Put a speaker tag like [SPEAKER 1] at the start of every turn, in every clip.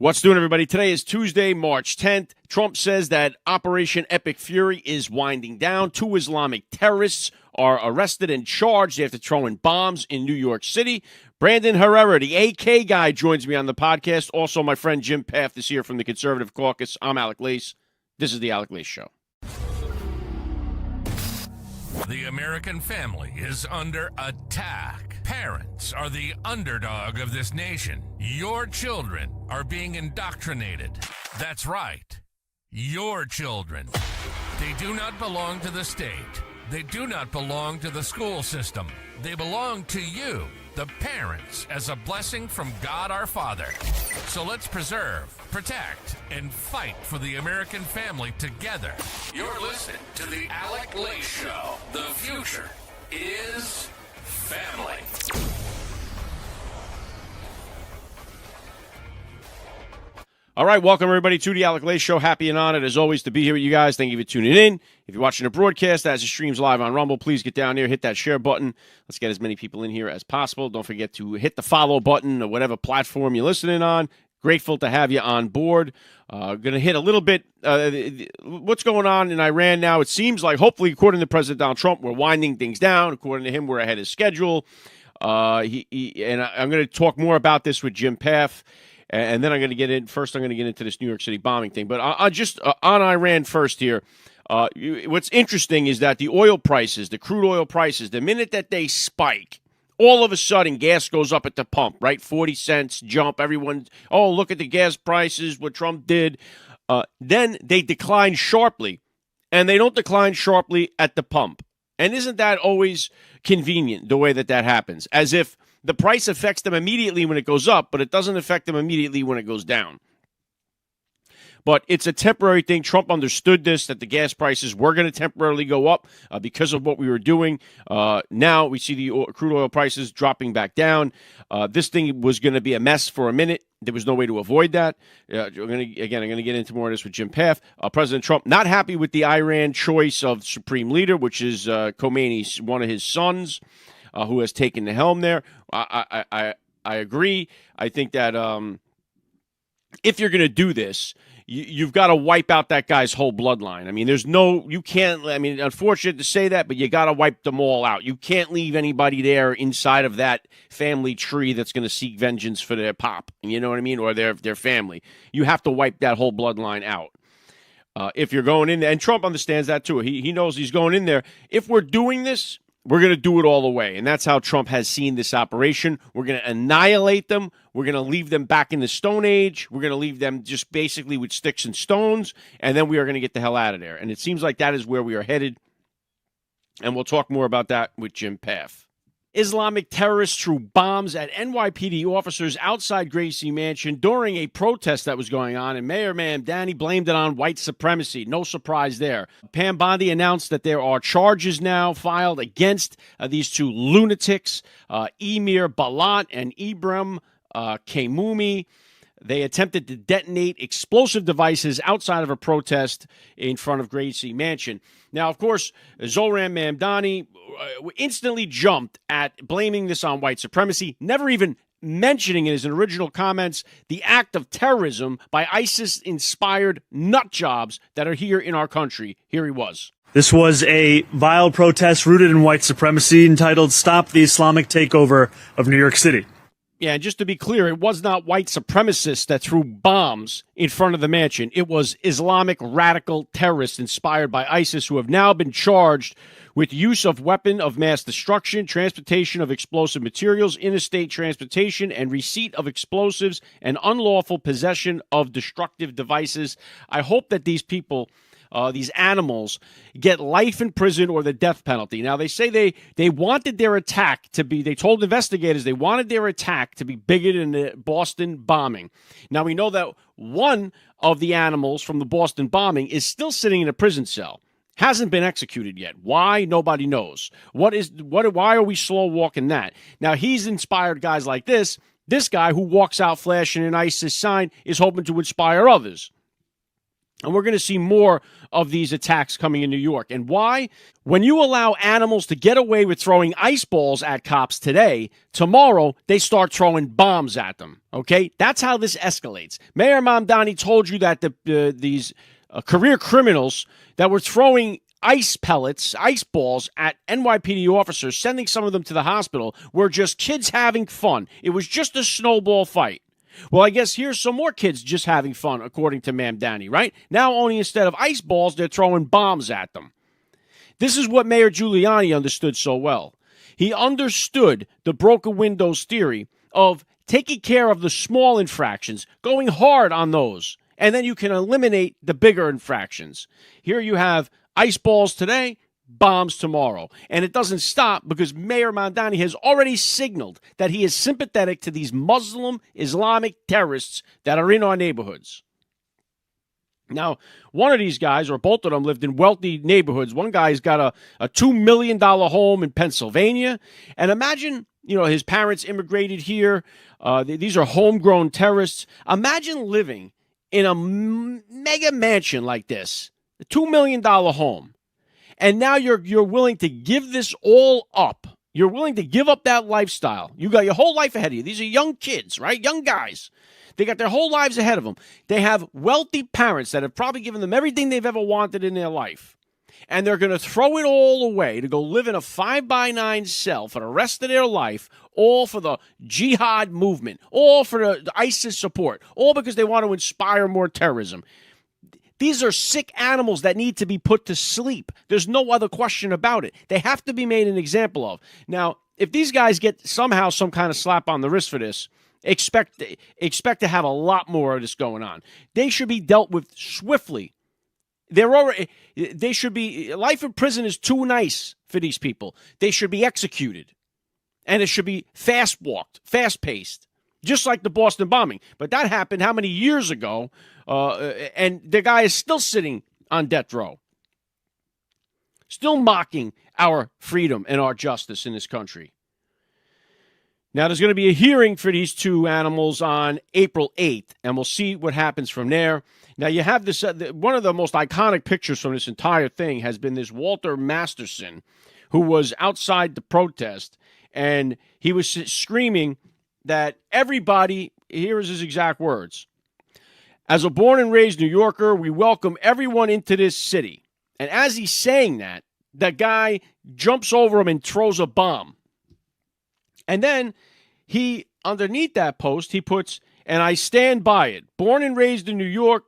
[SPEAKER 1] What's doing, everybody? Today is Tuesday, March 10th. Trump says that Operation Epic Fury is winding down. 2 Islamic terrorists are arrested and charged after throwing bombs in New York City. Brandon Herrera, the AK guy, joins me on the podcast. Also, my friend Jim Pfaff is here from the Conservative Caucus. I'm AlecLace. This is the AlecLace Show.
[SPEAKER 2] The American family is under attack. Parents are the underdog of this nation. Your children are being indoctrinated. That's right. Your children. They do not belong to the state. They do not belong to the school system. They belong to you, the parents, as a blessing from God our Father. So let's preserve, protect, and fight for the American family together. You're listening to the AlecLace Show. The future is family.
[SPEAKER 1] All right, welcome everybody to the AlecLace Show. Happy and honored, as always, to be here with you guys. Thank you for tuning in. If you're watching the broadcast as it streams live on Rumble, please get down there, hit that share button. Let's get as many people in here as possible. Don't forget to hit the follow button or whatever platform you're listening on. Grateful to have you on board. Going to hit a little bit what's going on in Iran now. It seems like, hopefully, according to President Donald Trump, we're winding things down. According to him, we're ahead of schedule. And I'm going to talk more about this with Jim Pfaff. And then I'm going to get into this New York City bombing thing. But on Iran first here. What's interesting is that the oil prices, the crude oil prices, the minute that they spike, all of a sudden gas goes up at the pump, right? 40 cents jump. Everyone, oh, look at the gas prices, what Trump did. Then they decline sharply, and they don't decline sharply at the pump. And isn't that always convenient, the way that happens? As if the price affects them immediately when it goes up, but it doesn't affect them immediately when it goes down. But it's a temporary thing. Trump understood this, that the gas prices were going to temporarily go up because of what we were doing. Now we see the crude oil prices dropping back down. This thing was going to be a mess for a minute. There was no way to avoid that. I'm going to get into more of this with Jim Pfaff. President Trump not happy with the Iran choice of supreme leader, which is Khomeini, one of his sons, who has taken the helm there. I agree. I think that if you're going to do this, you've got to wipe out that guy's whole bloodline. I mean, unfortunate to say that, but you got to wipe them all out. You can't leave anybody there inside of that family tree that's going to seek vengeance for their pop, you know what I mean, or their family. You have to wipe that whole bloodline out. If you're going in there, and Trump understands that too. He knows he's going in there. If we're doing this, we're going to do it all the way. And that's how Trump has seen this operation. We're going to annihilate them. We're going to leave them back in the Stone Age. We're going to leave them just basically with sticks and stones. And then we are going to get the hell out of there. And it seems like that is where we are headed. And we'll talk more about that with Jim Pfaff. Islamic terrorists threw bombs at NYPD officers outside Gracie Mansion during a protest that was going on, and Mayor Mamdani blamed it on white supremacy. No surprise there. Pam Bondi announced that there are charges now filed against these 2 lunatics, Emir Balat and Ibrahim Kamoumi. They attempted to detonate explosive devices outside of a protest in front of Gracie Mansion. Now, of course, Zohran Mamdani instantly jumped at blaming this on white supremacy, never even mentioning in his original comments the act of terrorism by ISIS-inspired nut jobs that are here in our country. Here he was.
[SPEAKER 3] This was a vile protest rooted in white supremacy entitled Stop the Islamic Takeover of New York City.
[SPEAKER 1] Yeah, and just to be clear, it was not white supremacists that threw bombs in front of the mansion. It was Islamic radical terrorists inspired by ISIS who have now been charged with use of weapon of mass destruction, transportation of explosive materials, interstate transportation, and receipt of explosives, and unlawful possession of destructive devices. I hope that these people, these animals, get life in prison or the death penalty. Now, they say they wanted their attack to be, they told investigators they wanted their attack to be bigger than the Boston bombing. Now, we know that one of the animals from the Boston bombing is still sitting in a prison cell. Hasn't been executed yet. Why? Nobody knows. Why are we slow walking that? Now, he's inspired guys like this. This guy who walks out flashing an ISIS sign is hoping to inspire others. And we're going to see more of these attacks coming in New York. And why? When you allow animals to get away with throwing ice balls at cops today, tomorrow they start throwing bombs at them. Okay? That's how this escalates. Mayor Mamdani told you that these career criminals that were throwing ice pellets, ice balls at NYPD officers, sending some of them to the hospital, were just kids having fun. It was just a snowball fight. Well, I guess here's some more kids just having fun, according to Mamdani, right? Now only instead of ice balls, they're throwing bombs at them. This is what Mayor Giuliani understood so well. He understood the broken windows theory of taking care of the small infractions, going hard on those, and then you can eliminate the bigger infractions. Here you have ice balls today, bombs tomorrow. And it doesn't stop because Mayor Mamdani has already signaled that he is sympathetic to these Muslim Islamic terrorists that are in our neighborhoods. Now, one of these guys, or both of them, lived in wealthy neighborhoods. One guy's got a $2 million home in Pennsylvania. And imagine, his parents immigrated here. These are homegrown terrorists. Imagine living in a mega mansion like this, a $2 million home. And now you're willing to give this all up. You're willing to give up that lifestyle. You got your whole life ahead of you. These are young kids, right? Young guys. They got their whole lives ahead of them. They have wealthy parents that have probably given them everything they've ever wanted in their life. And they're going to throw it all away to go live in a 5x9 cell for the rest of their life, all for the jihad movement, all for the ISIS support, all because they want to inspire more terrorism. These are sick animals that need to be put to sleep. There's no other question about it. They have to be made an example of. Now, if these guys get somehow some kind of slap on the wrist for this, expect to have a lot more of this going on. They should be dealt with swiftly. They should be, life in prison is too nice for these people. They should be executed. And it should be fast-walked, fast-paced, just like the Boston bombing. But that happened how many years ago? And the guy is still sitting on death row, still mocking our freedom and our justice in this country. Now, there's going to be a hearing for these two animals on April 8th, and we'll see what happens from there. Now, you have this, one of the most iconic pictures from this entire thing has been this Walter Masterson, who was outside the protest, and he was screaming that everybody, here is his exact words, "As a born and raised New Yorker, we welcome everyone into this city." And as he's saying that, the guy jumps over him and throws a bomb. And then he, underneath that post, he puts, "And I stand by it. Born and raised in New York,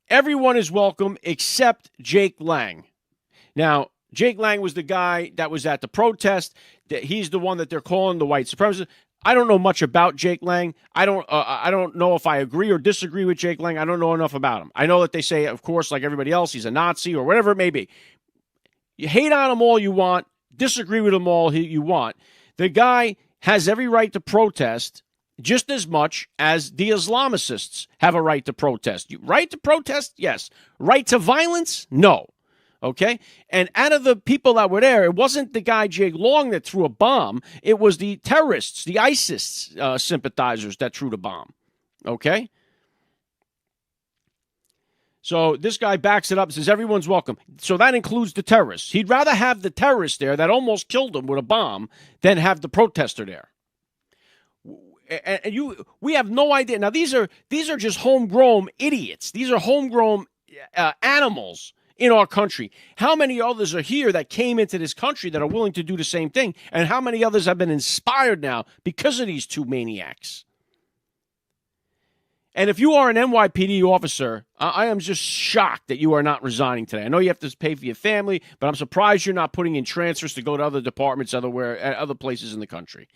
[SPEAKER 1] everyone is welcome except Jake Lang." Now, Jake Lang was the guy that was at the protest. He's the one that they're calling the white supremacist. I don't know much about Jake Lang. I don't know if I agree or disagree with Jake Lang. I don't know enough about him. I know that they say, of course, like everybody else, he's a Nazi or whatever it may be. You hate on him all you want, disagree with him all you want. The guy has every right to protest just as much as the Islamicists have a right to protest. Right to protest? Yes. Right to violence? No. Okay? And out of the people that were there, it wasn't the guy Jake Long that threw a bomb. It was the terrorists, the ISIS sympathizers that threw the bomb. Okay? So this guy backs it up and says everyone's welcome. So that includes the terrorists. He'd rather have the terrorist there that almost killed him with a bomb than have the protester there. And we have no idea. Now, these are just homegrown idiots. These are homegrown animals in our country. How many others are here that came into this country that are willing to do the same thing? And how many others have been inspired now because of these two maniacs? And if you are an NYPD officer, I am just shocked that you are not resigning today. I know you have to pay for your family, but I'm surprised you're not putting in transfers to go to other departments, other places in the country.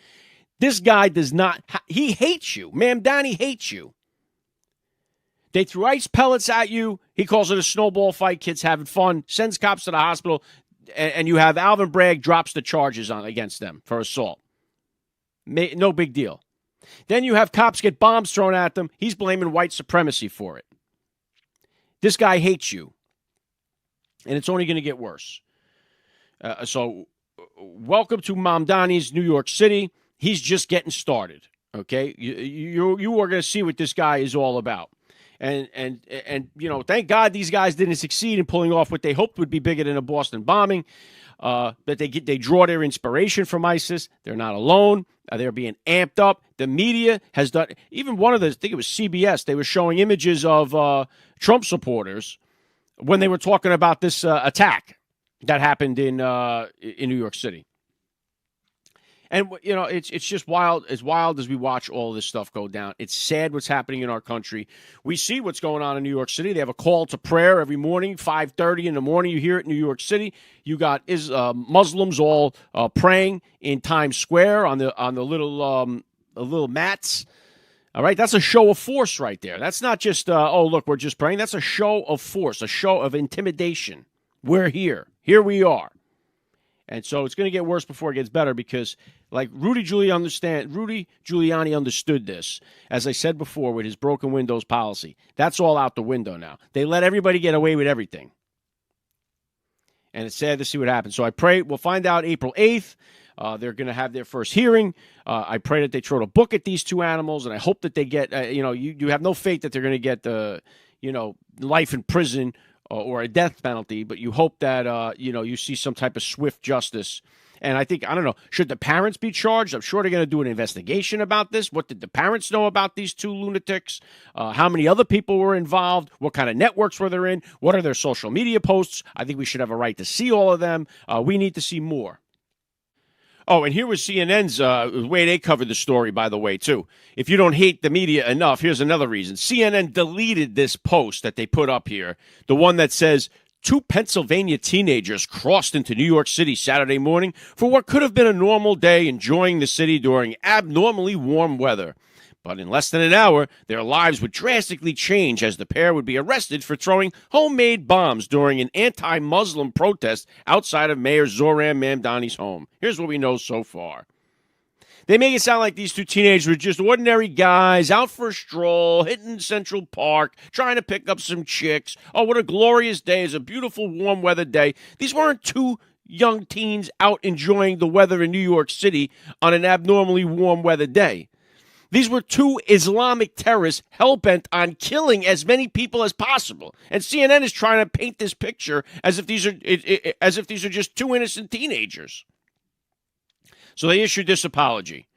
[SPEAKER 1] This guy does not, he hates you. Mamdani hates you. They threw ice pellets at you. He calls it a snowball fight. Kids having fun. Sends cops to the hospital. And you have Alvin Bragg drops the charges against them for assault. No big deal. Then you have cops get bombs thrown at them. He's blaming white supremacy for it. This guy hates you. And it's only going to get worse. So welcome to Mamdani's New York City. He's just getting started. Okay? You are going to see what this guy is all about. And thank God these guys didn't succeed in pulling off what they hoped would be bigger than a Boston bombing. That they draw their inspiration from ISIS. They're not alone. They're being amped up. The media has done. Even one of the, I think it was CBS. They were showing images of Trump supporters when they were talking about this attack that happened in New York City. And, it's just wild. As wild as we watch all this stuff go down. It's sad what's happening in our country. We see what's going on in New York City. They have a call to prayer every morning, 5:30 in the morning. You hear it in New York City. You got Muslims all praying in Times Square on the little mats. All right, that's a show of force right there. That's not just, look, we're just praying. That's a show of force, a show of intimidation. We're here. Here we are. And so it's going to get worse before it gets better because, like, Rudy Giuliani understood this, as I said before, with his broken windows policy. That's all out the window now. They let everybody get away with everything. And it's sad to see what happens. So I pray we'll find out April 8th. They're going to have their first hearing. I pray that they throw a book at these two animals, and I hope that they get, you have no faith that they're going to get life in prison or a death penalty, but you hope that, you see some type of swift justice. And I don't know, should the parents be charged? I'm sure they're going to do an investigation about this. What did the parents know about these two lunatics? How many other people were involved? What kind of networks were they in? What are their social media posts? I think we should have a right to see all of them. We need to see more. Oh, and here was CNN's way they covered the story, by the way, too. If you don't hate the media enough, here's another reason. CNN deleted this post that they put up here, the one that says, 2 Pennsylvania teenagers crossed into New York City Saturday morning for what could have been a normal day enjoying the city during abnormally warm weather. But in less than an hour, their lives would drastically change as the pair would be arrested for throwing homemade bombs during an anti-Muslim protest outside of Mayor Zohran Mamdani's home. Here's what we know so far. They make it sound like these two teenagers were just ordinary guys out for a stroll, hitting Central Park, trying to pick up some chicks. Oh, what a glorious day. It's a beautiful warm weather day. These weren't two young teens out enjoying the weather in New York City on an abnormally warm weather day. These were 2 Islamic terrorists hell-bent on killing as many people as possible. And CNN is trying to paint this picture as if these are just 2 innocent teenagers. So they issued this apology.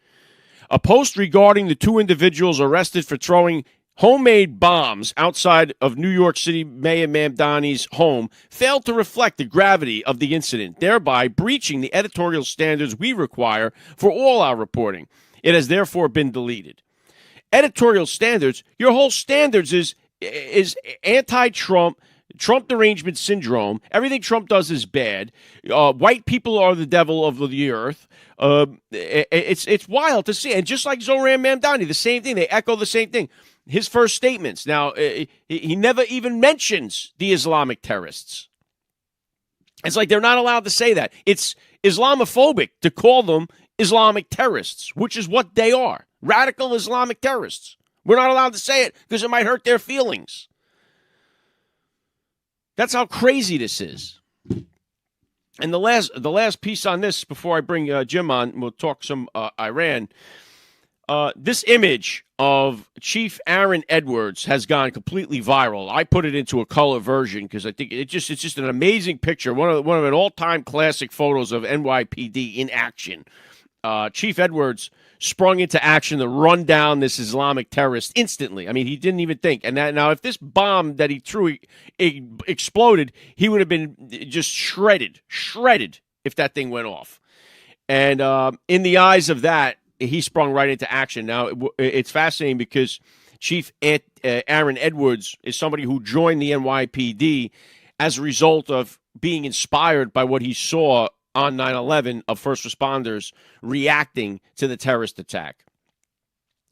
[SPEAKER 1] A post regarding the 2 individuals arrested for throwing homemade bombs outside of New York City Mayor Mamdani's home failed to reflect the gravity of the incident, thereby breaching the editorial standards we require for all our reporting. It has therefore been deleted. Editorial standards, your whole standards is anti-Trump, Trump derangement syndrome. Everything Trump does is bad. White people are the devil of the earth. It's wild to see. And just like Zohran Mamdani, the same thing. They echo the same thing. His first statements. Now, he never even mentions the Islamic terrorists. It's like they're not allowed to say that. It's Islamophobic to call them Islamic terrorists, which is what they are. Radical Islamic terrorists. We're not allowed to say it because it might hurt their feelings. That's how crazy this is. And the last piece on this before I bring Jim on, we'll talk some Iran. This image of Chief Aaron Edwards has gone completely viral. I put it into a color version because I think it's just an amazing picture. One of an all-time classic photos of NYPD in action. Chief Edwards sprung into action to run down this Islamic terrorist instantly. I mean, he didn't even think. And now, if this bomb that he threw exploded, he would have been just shredded if that thing went off. And in the eyes of that, he sprung right into action. Now, it's fascinating because Chief Aaron Edwards is somebody who joined the NYPD as a result of being inspired by what he saw on 9/11 of first responders reacting to the terrorist attack.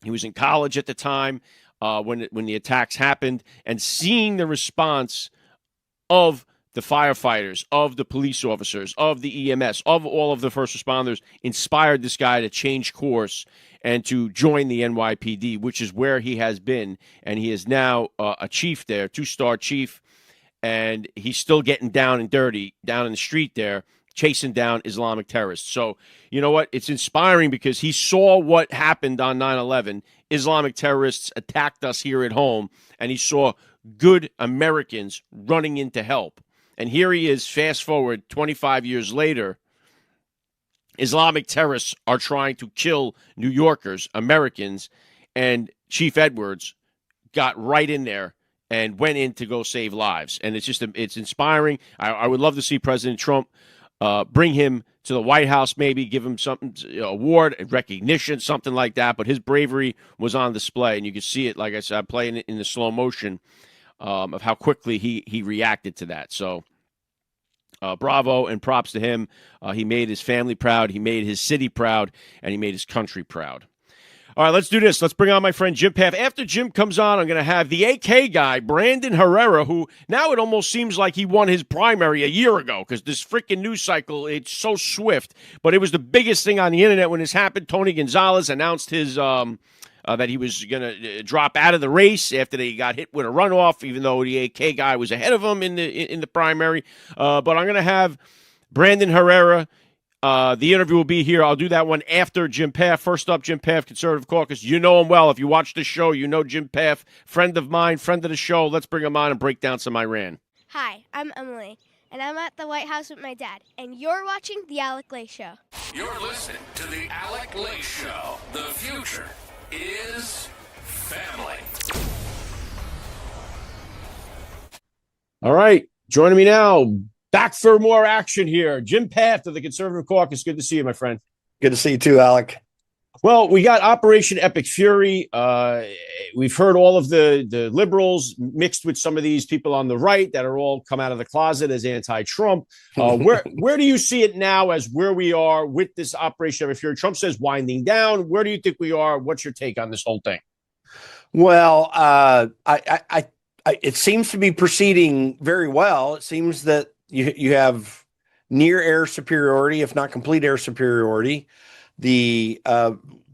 [SPEAKER 1] He was in college at the time when the attacks happened, and seeing the response of the firefighters, of the police officers, of the EMS, of all of the first responders, inspired this guy to change course and to join the NYPD, which is where he has been. And he is now a chief there, 2-star chief, and he's still getting down and dirty down in the street there, chasing down Islamic terrorists. So, you know what? It's inspiring because he saw what happened on 9/11. Islamic terrorists attacked us here at home, and he saw good Americans running in to help. And here he is, fast forward 25 years later. Islamic terrorists are trying to kill New Yorkers, Americans, and Chief Edwards got right in there and went in to go save lives. And it's inspiring. I would love to see President Trump bring him to the White House, maybe give him something, award, recognition, something like that. But his bravery was on display, and you can see it, like I said, playing it in the slow motion of how quickly he reacted to that. So bravo and props to him. He made his family proud, he made his city proud, and he made his country proud. All right, let's do this. Let's bring on my friend Jim Pfaff. After Jim comes on, I'm going to have the AK guy, Brandon Herrera, who now it almost seems like he won his primary a year ago because this freaking news cycle, it's so swift. But it was the biggest thing on the internet when this happened. Tony Gonzalez announced his that he was going to drop out of the race after they got hit with a runoff, even though the AK guy was ahead of him in the primary. But I'm going to have Brandon Herrera. The interview will be here. I'll do that one after Jim Pfaff. First up, Jim Pfaff, Conservative Caucus. You know him well. If you watch the show, you know Jim Pfaff, friend of mine, friend of the show. Let's bring him on and break down some Iran.
[SPEAKER 4] Hi, I'm Emily, and I'm at the White House with my dad, and you're watching the AlecLace Show.
[SPEAKER 2] You're listening to the AlecLace Show. The future is family.
[SPEAKER 1] All right, joining me now. Back for more action here. Jim Pfaff of the Conservative Caucus. Good to see you, my friend.
[SPEAKER 5] Good to see you too, Alec.
[SPEAKER 1] Well, we got Operation Epic Fury. We've heard all of the liberals mixed with some of these people on the right that are all come out of the closet as anti-Trump. Where do you see it now as where we are with this Operation Epic Fury? Trump says winding down. Where do you think we are? What's your take on this whole thing?
[SPEAKER 5] Well, it seems to be proceeding very well. It seems that you have near air superiority, if not complete air superiority. The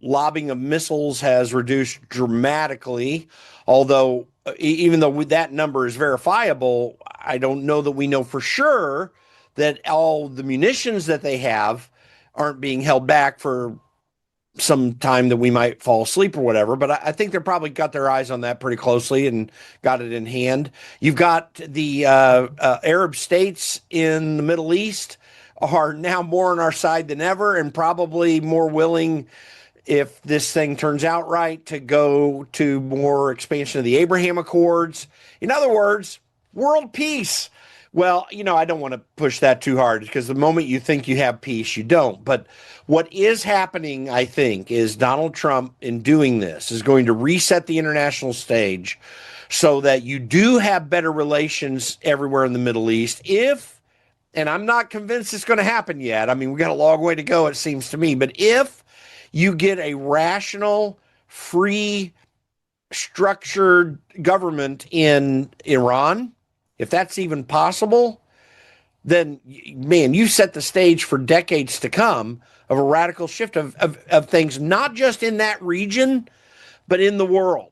[SPEAKER 5] lobbing of missiles has reduced dramatically, although even though that number is verifiable, I don't know that we know for sure that all the munitions that they have aren't being held back for some time that we might fall asleep or whatever. But I think they're probably got their eyes on that pretty closely and got it in hand. You've got the Arab states in the Middle East are now more on our side than ever and probably more willing, if this thing turns out right, to go to more expansion of the Abraham Accords. In other words, world peace. Well, I don't want to push that too hard because the moment you think you have peace, you don't. But what is happening, I think, is Donald Trump, in doing this, is going to reset the international stage so that you do have better relations everywhere in the Middle East. And I'm not convinced it's going to happen yet. I mean, we got a long way to go, it seems to me. But if you get a rational, free, structured government in Iran, if that's even possible, then, man, you set the stage for decades to come of a radical shift of things, not just in that region, but in the world.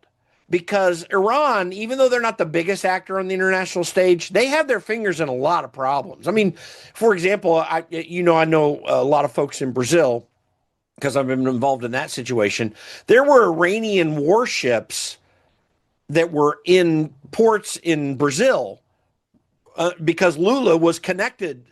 [SPEAKER 5] Because Iran, even though they're not the biggest actor on the international stage, they have their fingers in a lot of problems. I mean, for example, I know a lot of folks in Brazil, because I've been involved in that situation. There were Iranian warships that were in ports in Brazil because Lula was connected.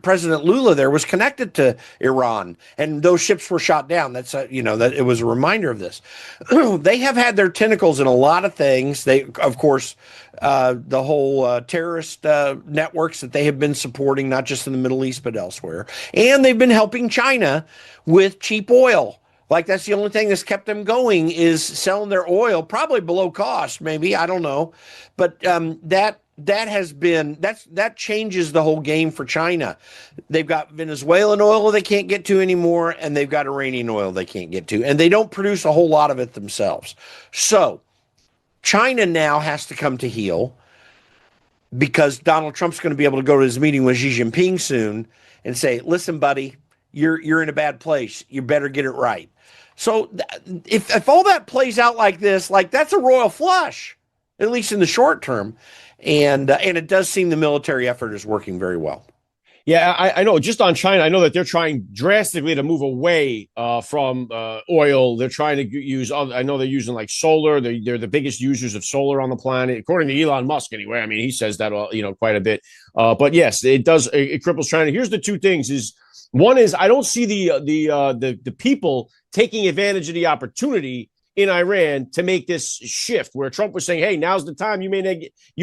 [SPEAKER 5] President Lula there was connected to Iran, and those ships were shot down. That's that it was a reminder of this. They have had their tentacles in a lot of things. They, of course, the whole terrorist networks that they have been supporting, not just in the Middle East but elsewhere, and they've been helping China with cheap oil. Like, that's the only thing that's kept them going, is selling their oil, probably below cost, maybe, I don't know, but that changes the whole game for China. They've got Venezuelan oil they can't get to anymore, and they've got Iranian oil they can't get to, and they don't produce a whole lot of it themselves. So China now has to come to heel, because Donald Trump's going to be able to go to his meeting with Xi Jinping soon and say, listen, buddy, you're in a bad place. You better get it right. So if all that plays out like this, like, that's a royal flush, at least in the short term. And it does seem the military effort is working very well.
[SPEAKER 1] Yeah, I know. Just on China, I know that they're trying drastically to move away from oil. They're trying to use. I know they're using like solar. They're the biggest users of solar on the planet, according to Elon Musk. Anyway, I mean, he says that quite a bit. But yes, it does. It cripples China. Here's the two things: is one is I don't see the people taking advantage of the opportunity in Iran to make this shift where Trump was saying, hey, now's the time. You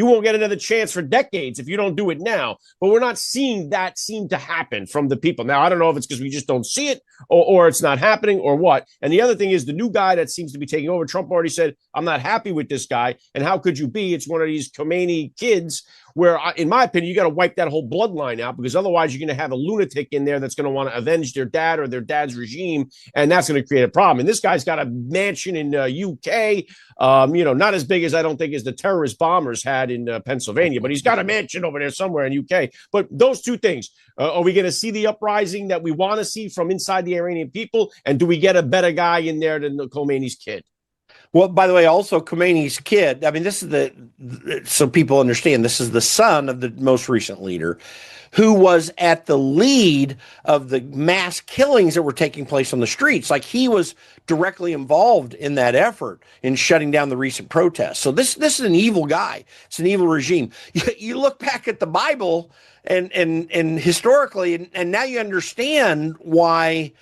[SPEAKER 1] won't get another chance for decades if you don't do it now. But we're not seeing that seem to happen from the people. Now, I don't know if it's because we just don't see it or it's not happening or what. And the other thing is the new guy that seems to be taking over. Trump already said, I'm not happy with this guy. And how could you be? It's one of these Khomeini kids where, in my opinion, you got to wipe that whole bloodline out because otherwise you're going to have a lunatic in there that's going to want to avenge their dad or their dad's regime, and that's going to create a problem. And this guy's got a mansion in UK, not as big as I don't think as the terrorist bombers had in Pennsylvania, but he's got a mansion over there somewhere in UK. But those two things, are we going to see the uprising that we want to see from inside the Iranian people, and do we get a better guy in there than the Khomeini's kid?
[SPEAKER 5] Well, by the way, also Khomeini's kid, I mean, this is so people understand, this is the son of the most recent leader who was at the lead of the mass killings that were taking place on the streets. Like he was directly involved in that effort in shutting down the recent protests. So this is an evil guy. It's an evil regime. You look back at the Bible and historically, and now you understand why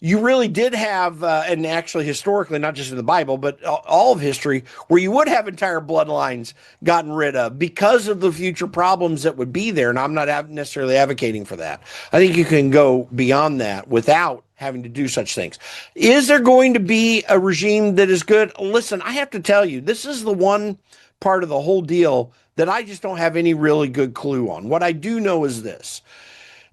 [SPEAKER 5] you really did have, and actually historically, not just in the Bible, but all of history, where you would have entire bloodlines gotten rid of because of the future problems that would be there. And I'm not necessarily advocating for that. I think you can go beyond that without having to do such things. Is there going to be a regime that is good? Listen, I have to tell you, this is the one part of the whole deal that I just don't have any really good clue on. What I do know is this: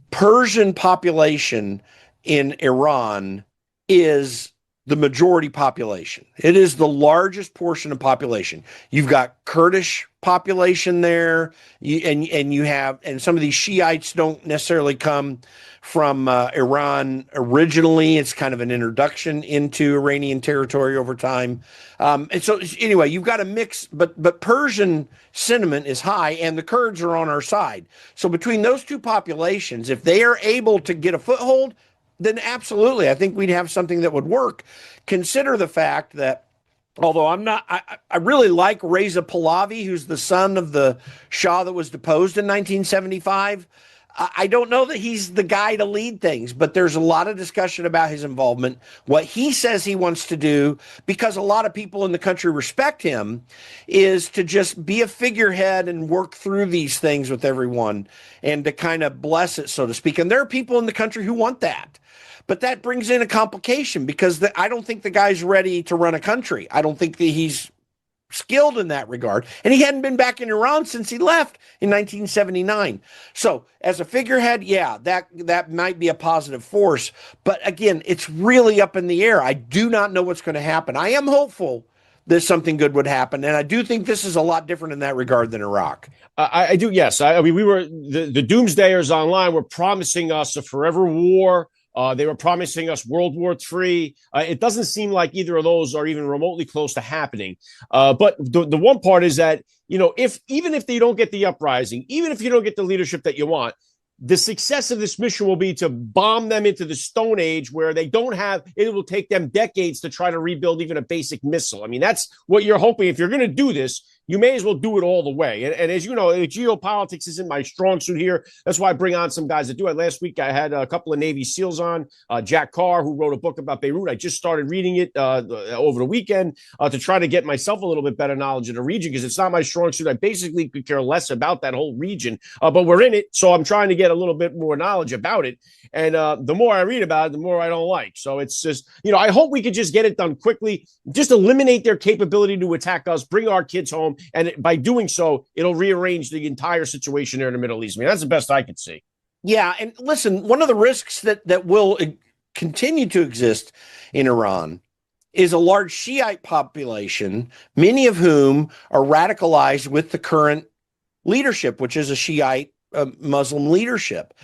[SPEAKER 5] Persian population in Iran is the majority population. It is the largest portion of population. You've got Kurdish population there, and some of these Shiites don't necessarily come from Iran originally. It's kind of an introduction into Iranian territory over time. And so anyway, you've got a mix, but Persian sentiment is high and the Kurds are on our side. So between those two populations, if they are able to get a foothold, then absolutely, I think we'd have something that would work. Consider the fact that, although I really like Reza Pahlavi, who's the son of the Shah that was deposed in 1975. I don't know that he's the guy to lead things, but there's a lot of discussion about his involvement, what he says he wants to do, because a lot of people in the country respect him, is to just be a figurehead and work through these things with everyone and to kind of bless it, so to speak. And there are people in the country who want that. But that brings in a complication because I don't think the guy's ready to run a country. I don't think that he's skilled in that regard. And he hadn't been back in Iran since he left in 1979. So as a figurehead, yeah, that might be a positive force. But again, it's really up in the air. I do not know what's going to happen. I am hopeful that something good would happen. And I do think this is a lot different in that regard than Iraq.
[SPEAKER 1] I do, yes. I mean, the doomsdayers online were promising us a forever war. They were promising us World War III. It doesn't seem like either of those are even remotely close to happening. But the one part is that, even if they don't get the uprising, even if you don't get the leadership that you want, the success of this mission will be to bomb them into the Stone Age where it will take them decades to try to rebuild even a basic missile. I mean, that's what you're hoping. If you're going to do this, you may as well do it all the way. And as you know, geopolitics isn't my strong suit here. That's why I bring on some guys that do it. Last week, I had a couple of Navy SEALs on, Jack Carr, who wrote a book about Beirut. I just started reading it over the weekend to try to get myself a little bit better knowledge of the region because it's not my strong suit. I basically could care less about that whole region, but we're in it. So I'm trying to get a little bit more knowledge about it. And the more I read about it, the more I don't like. So it's just, I hope we could just get it done quickly, just eliminate their capability to attack us, bring our kids home. And by doing so, it'll rearrange the entire situation there in the Middle East. I mean, that's the best I could see.
[SPEAKER 5] Yeah. And listen, one of the risks that will continue to exist in Iran is a large Shiite population, many of whom are radicalized with the current leadership, which is a Shiite Muslim leadership.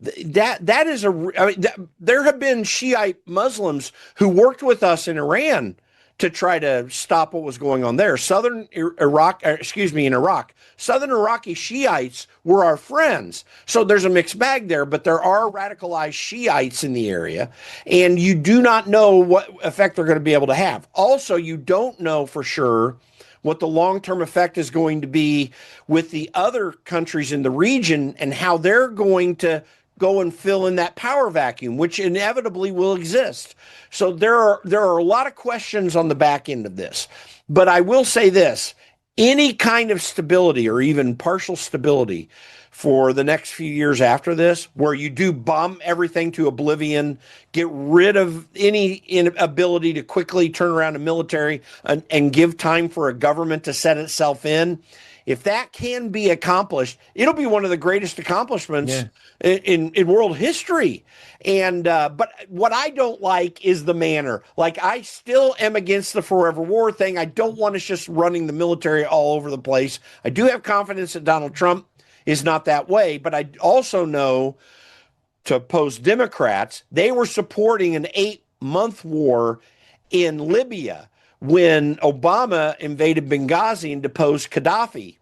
[SPEAKER 5] That is there have been Shiite Muslims who worked with us in Iran to try to stop what was going on there. In Iraq, Southern Iraqi Shiites were our friends. So there's a mixed bag there, but there are radicalized Shiites in the area, and you do not know what effect they're going to be able to have. Also, you don't know for sure what the long-term effect is going to be with the other countries in the region and how they're going to go and fill in that power vacuum, which inevitably will exist. So there are a lot of questions on the back end of this. But I will say this, any kind of stability or even partial stability for the next few years after this, where you do bomb everything to oblivion, get rid of any inability to quickly turn around a military and give time for a government to set itself in, if that can be accomplished, it'll be one of the greatest accomplishments in world history. And but what I don't like is the manner. Like, I still am against the forever war thing. I don't want us just running the military all over the place. I do have confidence that Donald Trump is not that way, but I also know, to oppose Democrats, they were supporting an 8-month war in Libya when Obama invaded Benghazi and deposed Gaddafi.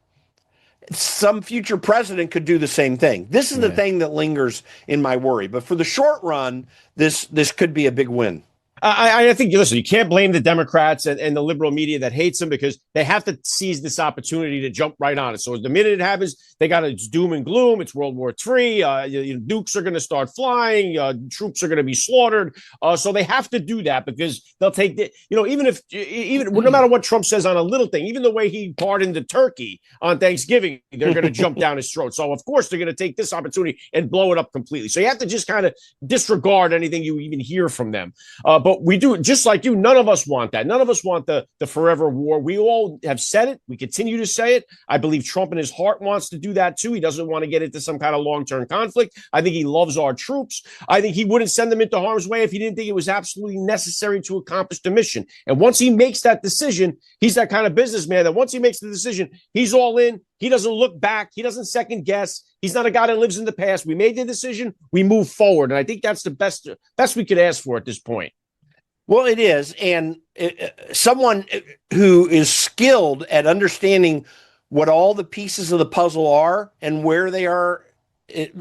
[SPEAKER 5] Some future president could do the same thing. This is the thing that lingers in my worry. But for the short run, this could be a big win.
[SPEAKER 1] I think, listen, you can't blame the Democrats and the liberal media that hates them, because they have to seize this opportunity to jump right on it. So the minute it happens, they got it's doom and gloom. It's World War III. Nukes are going to start flying. Troops are going to be slaughtered. So they have to do that, because they'll take the, even no matter what Trump says on a little thing, even the way he pardoned the turkey on Thanksgiving, they're going to jump down his throat. So of course they're going to take this opportunity and blow it up completely. So you have to just kind of disregard anything you even hear from them. But we do, just like you, none of us want that. None of us want the forever war. We all have said it. We continue to say it. I believe Trump in his heart wants to do that too. He doesn't want to get into some kind of long-term conflict. I think he loves our troops. I think he wouldn't send them into harm's way if he didn't think it was absolutely necessary to accomplish the mission. And once he makes that decision, he's that kind of businessman that once he makes the decision, he's all in. He doesn't look back. He doesn't second guess. He's not a guy that lives in the past. We made the decision. We move forward. And I think that's the best we could ask for at this point.
[SPEAKER 5] Well, it is. And someone who is skilled at understanding what all the pieces of the puzzle are and where they are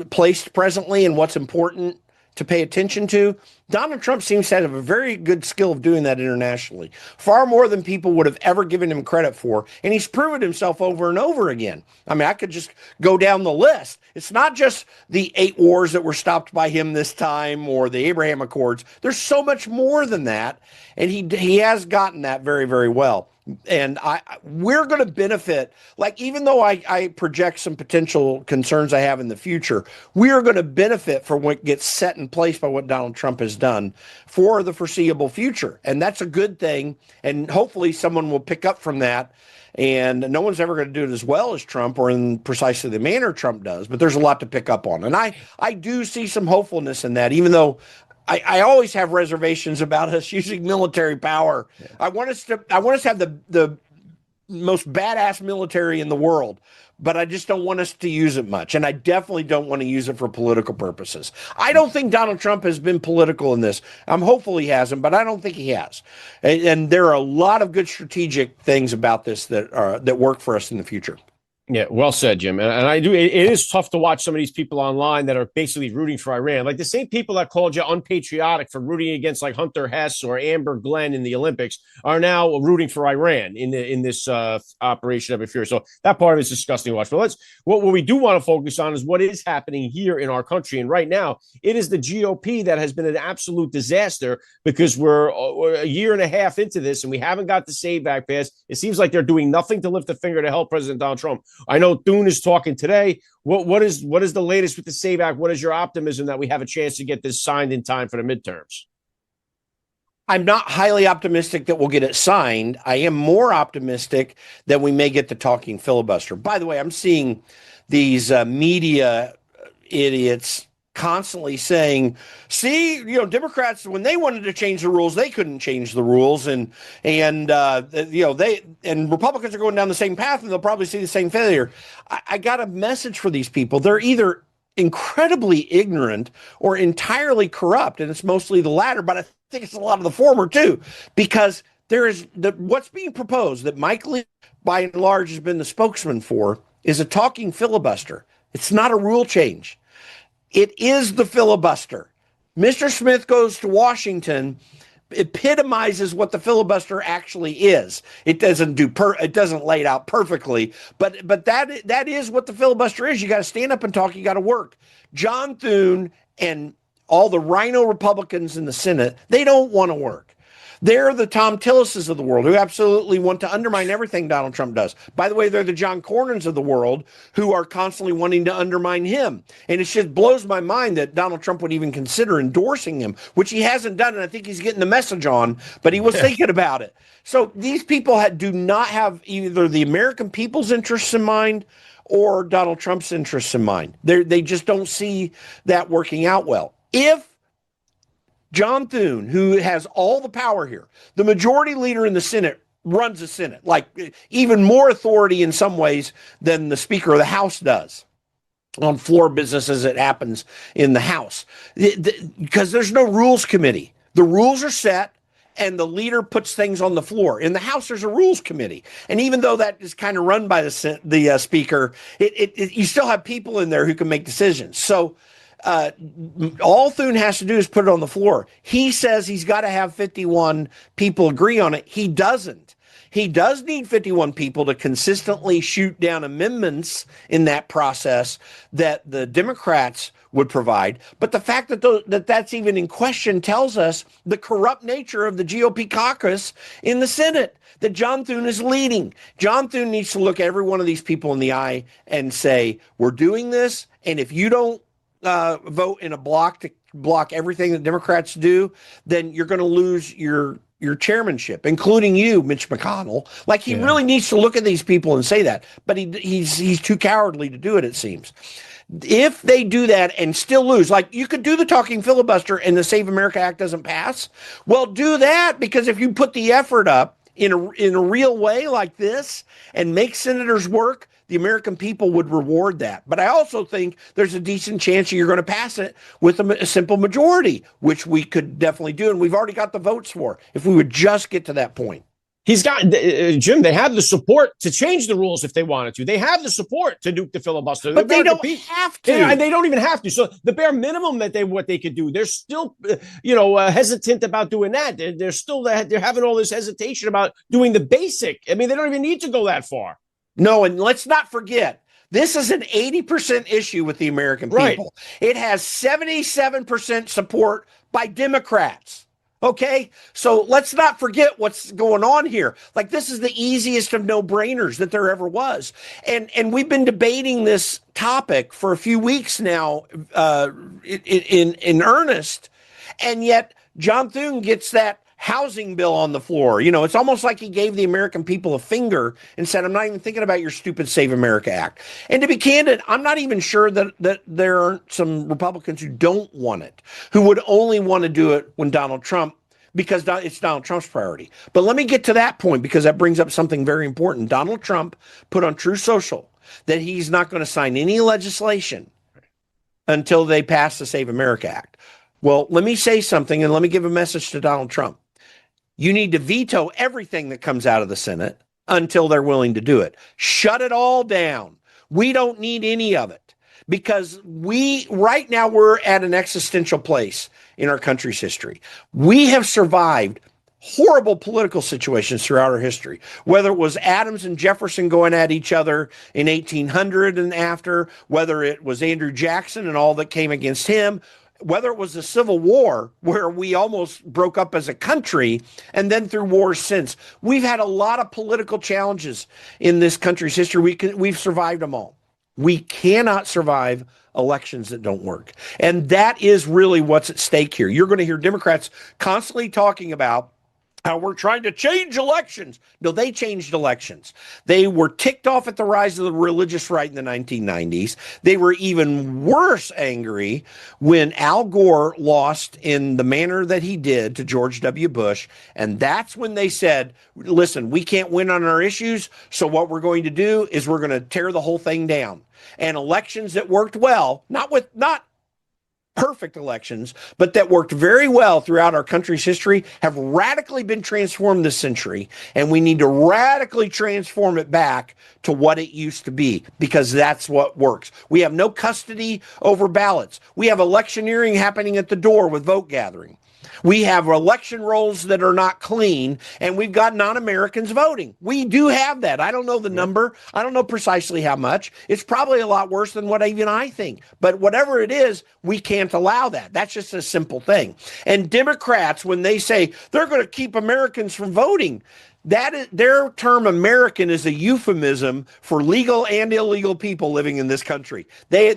[SPEAKER 5] placed presently and what's important to pay attention to, Donald Trump seems to have a very good skill of doing that internationally, far more than people would have ever given him credit for. And he's proven himself over and over again. I mean, I could just go down the list. It's not just the 8 wars that were stopped by him this time or the Abraham Accords. There's so much more than that. And he has gotten that very, very well. And we're going to benefit, like, even though I project some potential concerns I have in the future, we are going to benefit from what gets set in place by what Donald Trump has done for the foreseeable future. And that's a good thing. And hopefully someone will pick up from that. And no one's ever going to do it as well as Trump or in precisely the manner Trump does. But there's a lot to pick up on. And I do see some hopefulness in that, even though I always have reservations about us using military power. Yeah. I want us to have the most badass military in the world, but I just don't want us to use it much. And I definitely don't want to use it for political purposes. I don't think Donald Trump has been political in this. I'm hopeful he hasn't, but I don't think he has. And there are a lot of good strategic things about this that work for us in the future.
[SPEAKER 1] Yeah, well said, Jim. And I do. It is tough to watch some of these people online that are basically rooting for Iran. Like the same people that called you unpatriotic for rooting against like Hunter Hess or Amber Glenn in the Olympics are now rooting for Iran in this operation of fear. So that part of it is disgusting to watch. But what we do want to focus on is what is happening here in our country. And right now, it is the GOP that has been an absolute disaster, because we're a year and a half into this and we haven't got the Save Act passed. It seems like they're doing nothing to lift a finger to help President Donald Trump. I know Thune is talking today. What is the latest with the Save Act? What is your optimism that we have a chance to get this signed in time for the midterms?
[SPEAKER 5] I'm not highly optimistic that we'll get it signed. I am more optimistic that we may get the talking filibuster. By the way, I'm seeing these media idiots constantly saying, see, Democrats, when they wanted to change the rules, they couldn't change the rules. And Republicans are going down the same path and they'll probably see the same failure. I got a message for these people. They're either incredibly ignorant or entirely corrupt. And it's mostly the latter, but I think it's a lot of the former too, because what's being proposed that Mike Lee, by and large, has been the spokesman for, is a talking filibuster. It's not a rule change. It is the filibuster. Mr. Smith goes to Washington, epitomizes what the filibuster actually is. It doesn't lay it out perfectly, but that is what the filibuster is. You got to stand up and talk. You got to work. John Thune and all the rhino Republicans in the Senate, they don't want to work. They're the Tom Tillises of the world who absolutely want to undermine everything Donald Trump does. By the way, they're the John Cornyn's of the world who are constantly wanting to undermine him. And it just blows my mind that Donald Trump would even consider endorsing him, which he hasn't done. And I think he's getting the message on, but he was thinking about it. So these people do not have either the American people's interests in mind or Donald Trump's interests in mind. They just don't see that working out well. If John Thune, who has all the power here, the majority leader in the Senate, runs the Senate, like even more authority in some ways than the Speaker of the House does on floor business as it happens in the House, because there's no rules committee. The rules are set and the leader puts things on the floor. In the House, there's a rules committee. And even though that is kind of run by the Speaker, you still have people in there who can make decisions. So all Thune has to do is put it on the floor. He says he's got to have 51 people agree on it. He doesn't. He does need 51 people to consistently shoot down amendments in that process that the Democrats would provide. But the fact that that's even in question tells us the corrupt nature of the GOP caucus in the Senate that John Thune is leading. John Thune needs to look every one of these people in the eye and say, we're doing this, and if you don't vote in a block to block everything that Democrats do, then you're going to lose your chairmanship, including you, Mitch McConnell. Like, he really needs to look at these people and say that, but he's too cowardly to do it, it seems. If they do that and still lose, like, you could do the talking filibuster and the Save America Act doesn't pass, well, do that, because if you put the effort up in a real way like this and make senators work, the American people would reward that. But I also think there's a decent chance you're going to pass it with a simple majority, which we could definitely do. And we've already got the votes for if we would just get to that point.
[SPEAKER 1] He's got, Jim, they have the support to change the rules if they wanted to. They have the support to nuke the filibuster.
[SPEAKER 5] But they don't have to.
[SPEAKER 1] And they don't even have to. So the bare minimum what they could do, they're still, hesitant about doing that. They're having all this hesitation about doing the basic. I mean, they don't even need to go that far.
[SPEAKER 5] No, and let's not forget, this is an 80% issue with the American people. Right. It has 77% support by Democrats. Okay, so let's not forget what's going on here. Like, this is the easiest of no-brainers that there ever was. And we've been debating this topic for a few weeks now in earnest, and yet John Thune gets that housing bill on the floor. It's almost like he gave the American people a finger and said, I'm not even thinking about your stupid Save America Act. And to be candid, I'm not even sure that there aren't some Republicans who don't want it, who would only want to do it when Donald Trump, because it's Donald Trump's priority. But let me get to that point, because that brings up something very important. Donald Trump put on True Social that he's not going to sign any legislation until they pass the Save America Act. Well, let me say something, and let me give a message to Donald Trump. You need to veto everything that comes out of the Senate until they're willing to do it. Shut it all down. We don't need any of it, because right now we're at an existential place in our country's history. We have survived horrible political situations throughout our history, whether it was Adams and Jefferson going at each other in 1800 and after, whether it was Andrew Jackson and all that came against him, whether it was the Civil War, where we almost broke up as a country, and then through wars since. We've had a lot of political challenges in this country's history. We've survived them all. We cannot survive elections that don't work. And that is really what's at stake here. You're going to hear Democrats constantly talking about how we're trying to change elections. No, they changed elections. They were ticked off at the rise of the religious right in the 1990s. They were even worse angry when Al Gore lost in the manner that he did to George W. Bush. And that's when they said, listen, we can't win on our issues, so what we're going to do is we're going to tear the whole thing down. And elections that worked well, not perfect elections, but that worked very well throughout our country's history, have radically been transformed this century. And we need to radically transform it back to what it used to be, because that's what works. We have no custody over ballots. We have electioneering happening at the door with vote gathering. We have election rolls that are not clean, and we've got non-Americans voting. We do have that. I don't know the number. I don't know precisely how much. It's probably a lot worse than what even I think. But whatever it is, we can't allow that. That's just a simple thing. And Democrats, when they say they're going to keep Americans from voting, that is, their term American is a euphemism for legal and illegal people living in this country. They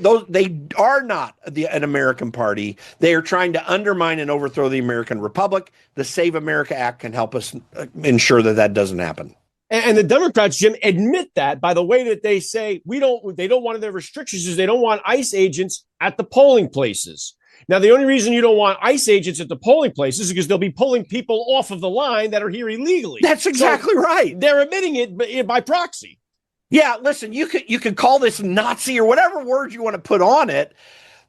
[SPEAKER 5] are not an American party. They are trying to undermine and overthrow the American Republic. The Save America Act can help us ensure that that doesn't happen.
[SPEAKER 1] And the Democrats, Jim, admit that by the way that they say they don't want their restrictions is they don't want ICE agents at the polling places. Now, the only reason you don't want ICE agents at the polling places is because they'll be pulling people off of the line that are here illegally.
[SPEAKER 5] That's exactly right.
[SPEAKER 1] They're admitting it by proxy.
[SPEAKER 5] Yeah, listen, you could call this Nazi or whatever word you want to put on it.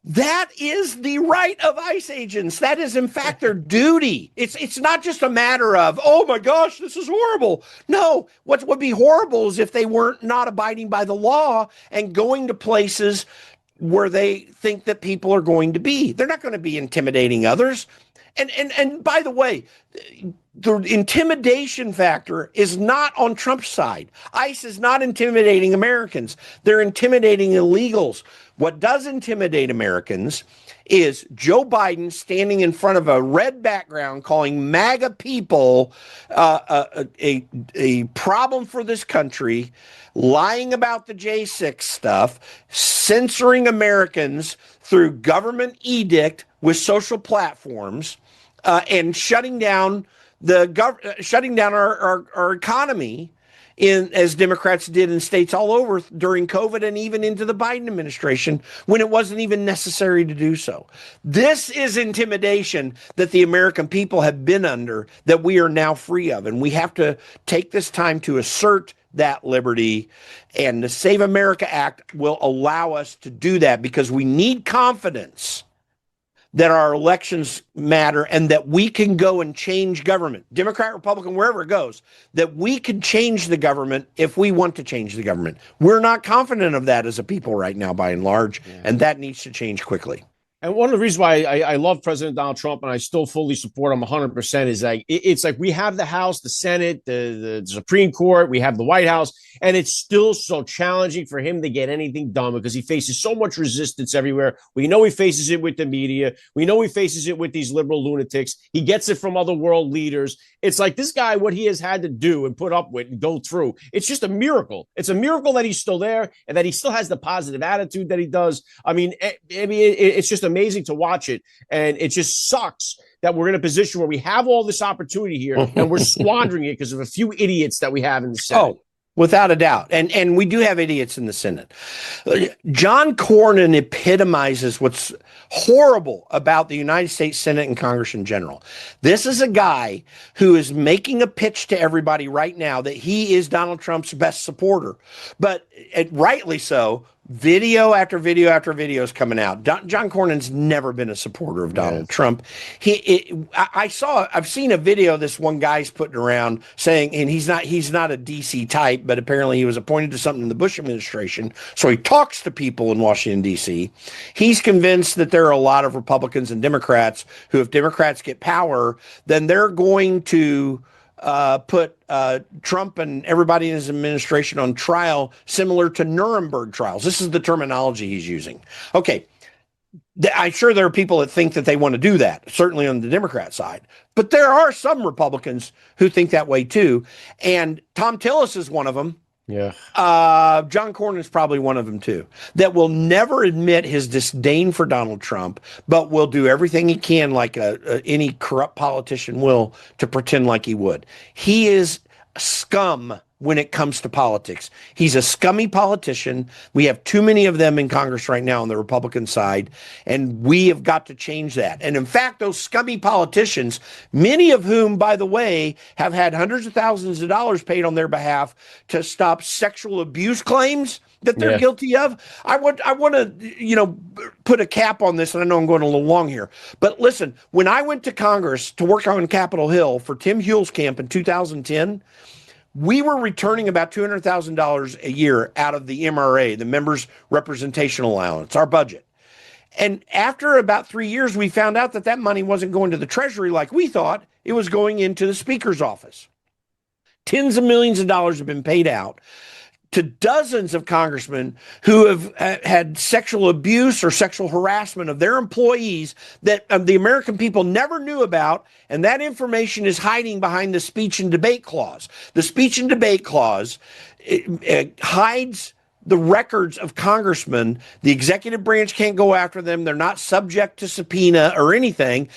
[SPEAKER 5] That is the right of ICE agents. That is, in fact, their duty. It's not just a matter of, oh my gosh, this is horrible. No, what would be horrible is if they weren't not abiding by the law and going to places where they think that people are going to be. They're not going to be intimidating others. And by the way, the intimidation factor is not on Trump's side. ICE is not intimidating Americans. They're intimidating illegals. What does intimidate Americans is Joe Biden standing in front of a red background calling MAGA people a problem for this country, lying about the J6 stuff, censoring Americans through government edict with social platforms, and shutting down our economy as Democrats did in states all over during COVID and even into the Biden administration when it wasn't even necessary to do so. This is intimidation that the American people have been under that we are now free of. And we have to take this time to assert that liberty. And the Save America Act will allow us to do that because we need confidence that our elections matter and that we can go and change government, Democrat, Republican, wherever it goes, that we can change the government if we want to change the government. We're not confident of that as a people right now, by and large, and that needs to change quickly.
[SPEAKER 1] And one of the reasons why I love President Donald Trump and I still fully support him 100% is like it's like we have the House, the Senate, the Supreme Court, we have the White House, and it's still so challenging for him to get anything done because he faces so much resistance everywhere. We know he faces it with the media. We know he faces it with these liberal lunatics. He gets it from other world leaders. It's like this guy, what he has had to do and put up with and go through, it's just a miracle. It's a miracle that he's still there and that he still has the positive attitude that he does. I mean, it's just amazing to watch it. And it just sucks that we're in a position where we have all this opportunity here and we're squandering it because of a few idiots that we have in the Senate.
[SPEAKER 5] Oh, without a doubt. And we do have idiots in the Senate. John Cornyn epitomizes what's horrible about the United States Senate and Congress in general. This is a guy who is making a pitch to everybody right now that he is Donald Trump's best supporter. But rightly so. Video after video after video is coming out. John Cornyn's never been a supporter of Donald Trump. I've seen a video this one guy's putting around saying, and he's not a DC type, but apparently he was appointed to something in the Bush administration. So he talks to people in Washington, DC. He's convinced that there are a lot of Republicans and Democrats who, if Democrats get power, then they're going to put Trump and everybody in his administration on trial, similar to Nuremberg trials. This is the terminology he's using. Okay, I'm sure there are people that think that they want to do that, certainly on the Democrat side. But there are some Republicans who think that way too. And Tom Tillis is one of them.
[SPEAKER 1] Yeah.
[SPEAKER 5] John Cornyn is probably one of them too, that will never admit his disdain for Donald Trump, but will do everything he can, like any corrupt politician will, to pretend like he would. He is scum when it comes to politics. He's a scummy politician. We have too many of them in Congress right now on the Republican side, and we have got to change that. And in fact, those scummy politicians, many of whom, by the way, have had hundreds of thousands of dollars paid on their behalf to stop sexual abuse claims that they're guilty of. I want to, put a cap on this, and I know I'm going a little long here, but listen, when I went to Congress to work on Capitol Hill for Tim Huell's camp in 2010, we were returning about $200,000 a year out of the MRA, the Members Representation Allowance, our budget. And after about 3 years, we found out that that money wasn't going to the Treasury like we thought. It was going into the Speaker's office. Tens of millions of dollars have been paid out to dozens of congressmen who have had sexual abuse or sexual harassment of their employees that the American people never knew about, and that information is hiding behind the speech and debate clause. The speech and debate clause it hides the records of congressmen. The executive branch can't go after them. They're not subject to subpoena or anything,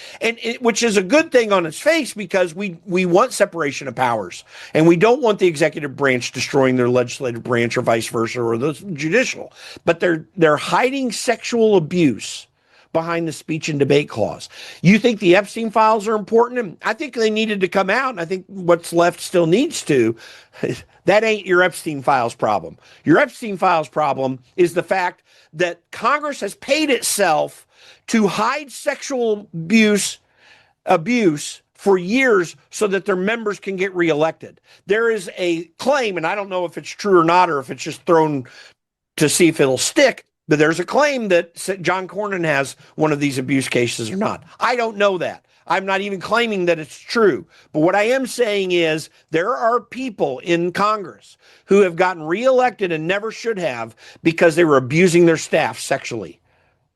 [SPEAKER 5] which is a good thing on its face because we want separation of powers, and we don't want the executive branch destroying their legislative branch or vice versa, or the judicial. But they're hiding sexual abuse behind the speech and debate clause. You think the Epstein files are important? I think they needed to come out, and I think what's left still needs to. That ain't your Epstein files problem. Your Epstein files problem is the fact that Congress has paid itself to hide sexual abuse for years so that their members can get reelected. There is a claim, and I don't know if it's true or not, or if it's just thrown to see if it'll stick, but there's a claim that John Cornyn has one of these abuse cases or not. I don't know that. I'm not even claiming that it's true. But what I am saying is there are people in Congress who have gotten reelected and never should have because they were abusing their staff sexually.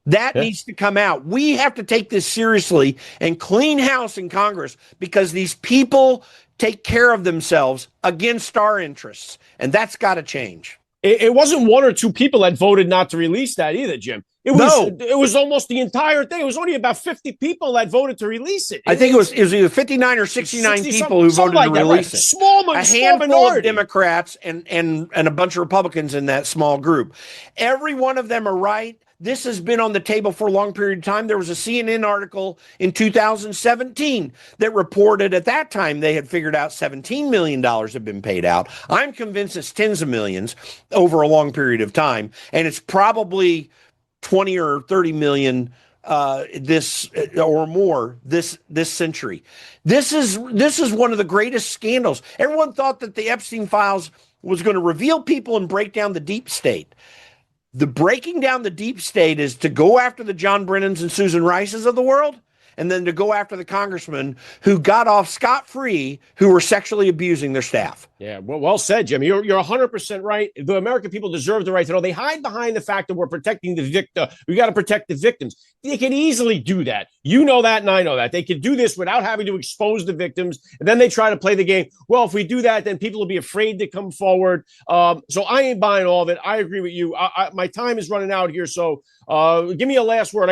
[SPEAKER 5] That needs to come out. We have to take this seriously and clean house in Congress because these people take care of themselves against our interests, and that's got to change.
[SPEAKER 1] It wasn't one or two people that voted not to release that either, Jim. It was almost the entire thing. It was only about 50 people that voted to release it.
[SPEAKER 5] I think it was either 59 or 69 people who voted to release it.
[SPEAKER 1] A
[SPEAKER 5] handful of Democrats and a bunch of Republicans in that small group. Every one of them are right. This has been on the table for a long period of time. There was a CNN article in 2017 that reported at that time they had figured out $17 million had been paid out. I'm convinced it's tens of millions over a long period of time, and it's probably 20 or 30 million this or more this century. This is one of the greatest scandals. Everyone thought that the Epstein files was going to reveal people and break down the deep state. The breaking down the deep state is to go after the John Brennans and Susan Rices of the world, and then to go after the congressmen who got off scot-free who were sexually abusing their staff.
[SPEAKER 1] Yeah, well said, Jim. You're 100% right. The American people deserve the right to know. They hide behind the fact that we're protecting the victim. We got to protect the victims. They can easily do that. You know that, and I know that. They can do this without having to expose the victims, and then they try to play the game. Well, if we do that, then people will be afraid to come forward. So I ain't buying all of it. I agree with you. My time is running out here, so give me a last word.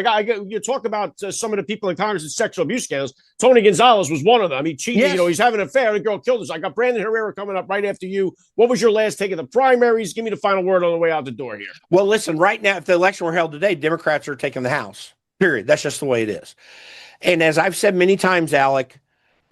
[SPEAKER 1] You talk about some of the people in Congress in sexual abuse scandals. Tony Gonzalez was one of them. He cheated.
[SPEAKER 5] Yes.
[SPEAKER 1] He's having an affair. The girl killed us. I got Brandon Herrera coming up right after you. What was your last take of the primaries? Give me the final word on the way out the door here.
[SPEAKER 5] Well, listen, right now, if the election were held today, Democrats are taking the House, period. That's just the way it is. And as I've said many times, Alec,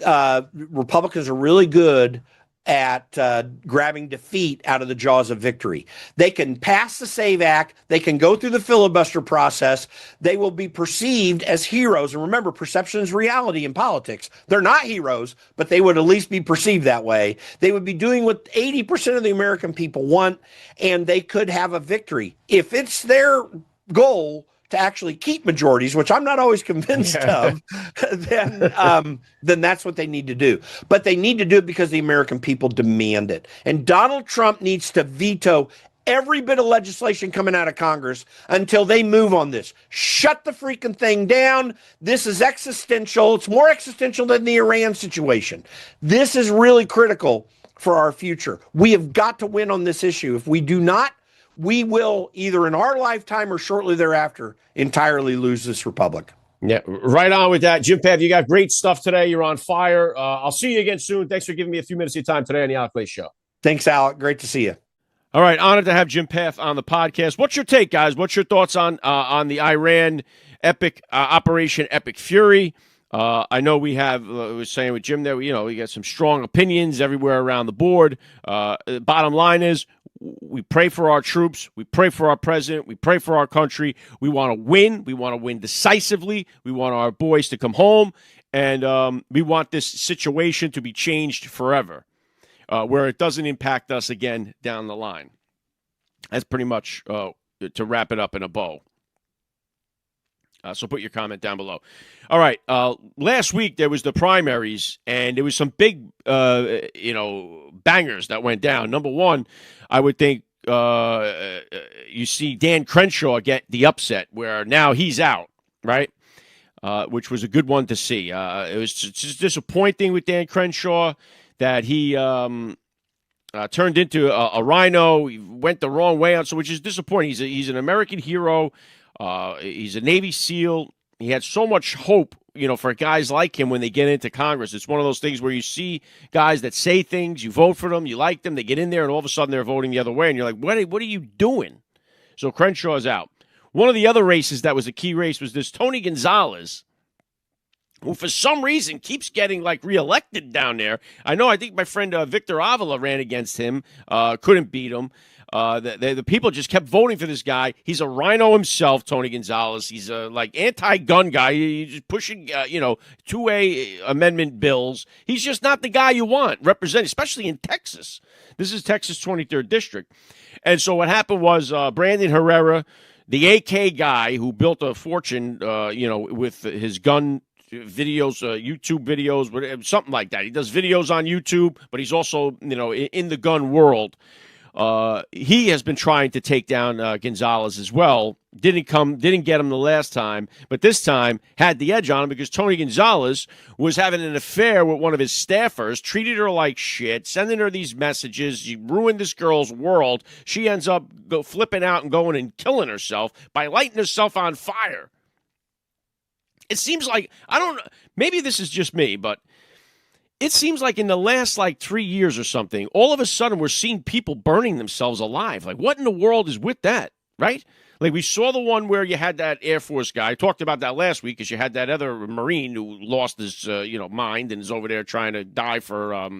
[SPEAKER 5] Republicans are really good at grabbing defeat out of the jaws of victory. They can pass the SAVE Act. They can go through the filibuster process. They will be perceived as heroes. And remember, perception is reality in politics. They're not heroes, but they would at least be perceived that way. They would be doing what 80% of the American people want, and they could have a victory. If it's their goal to actually keep majorities, which I'm not always convinced of, then that's what they need to do. But they need to do it because the American people demand it. And Donald Trump needs to veto every bit of legislation coming out of Congress until they move on this. Shut the freaking thing down. This is existential. It's more existential than the Iran situation. This is really critical for our future. We have got to win on this issue. If we do not, we will either in our lifetime or shortly thereafter entirely lose this republic.
[SPEAKER 1] Yeah, right on with that. Jim Pfaff, you got great stuff today. You're on fire. I'll see you again soon. Thanks for giving me a few minutes of your time today on the AlecLace Show.
[SPEAKER 5] Thanks, Alec. Great to see you.
[SPEAKER 1] All right, honored to have Jim Pfaff on the podcast. What's your take, guys? What's your thoughts on the Iran epic Operation Epic Fury? I know we have. I was saying with Jim there, we got some strong opinions everywhere around the board. Bottom line is, we pray for our troops. We pray for our president. We pray for our country. We want to win. We want to win decisively. We want our boys to come home, and we want this situation to be changed forever. Where it doesn't impact us again down the line. That's pretty much to wrap it up in a bow. So put your comment down below. All right. Last week there was the primaries, and there was some big, bangers that went down. Number one, I would think you see Dan Crenshaw get the upset, where now he's out, right? Which was a good one to see. It was just disappointing with Dan Crenshaw that he turned into a rhino. He went the wrong way, which is disappointing. He's an American hero. He's a Navy SEAL. He had so much hope, for guys like him when they get into Congress. It's one of those things where you see guys that say things, you vote for them, you like them, they get in there, and all of a sudden they're voting the other way, and you're like, what are you doing? So Crenshaw's out. One of the other races that was a key race was this Tony Gonzalez, who for some reason keeps getting reelected down there. I think my friend Victor Avila ran against him, couldn't beat him. The people just kept voting for this guy. He's a rhino himself, Tony Gonzalez. He's a anti-gun guy. He's just pushing 2A amendment bills. He's just not the guy you want representing, especially in Texas. This is Texas 23rd District. And so what happened was Brandon Herrera, the AK guy who built a fortune, with his gun videos, YouTube videos, something like that. He does videos on YouTube, but he's also, in the gun world. He has been trying to take down Gonzalez as well. Didn't get him the last time, but this time had the edge on him because Tony Gonzalez was having an affair with one of his staffers, treated her like shit, sending her these messages. You ruined this girl's world. She ends up flipping out and going and killing herself by lighting herself on fire. It seems like, I don't know, maybe this is just me, but it seems like in the last 3 years or something, all of a sudden we're seeing people burning themselves alive. What in the world is with that, right? We saw the one where you had that Air Force guy. I talked about that last week because you had that other Marine who lost his, mind and is over there trying to die for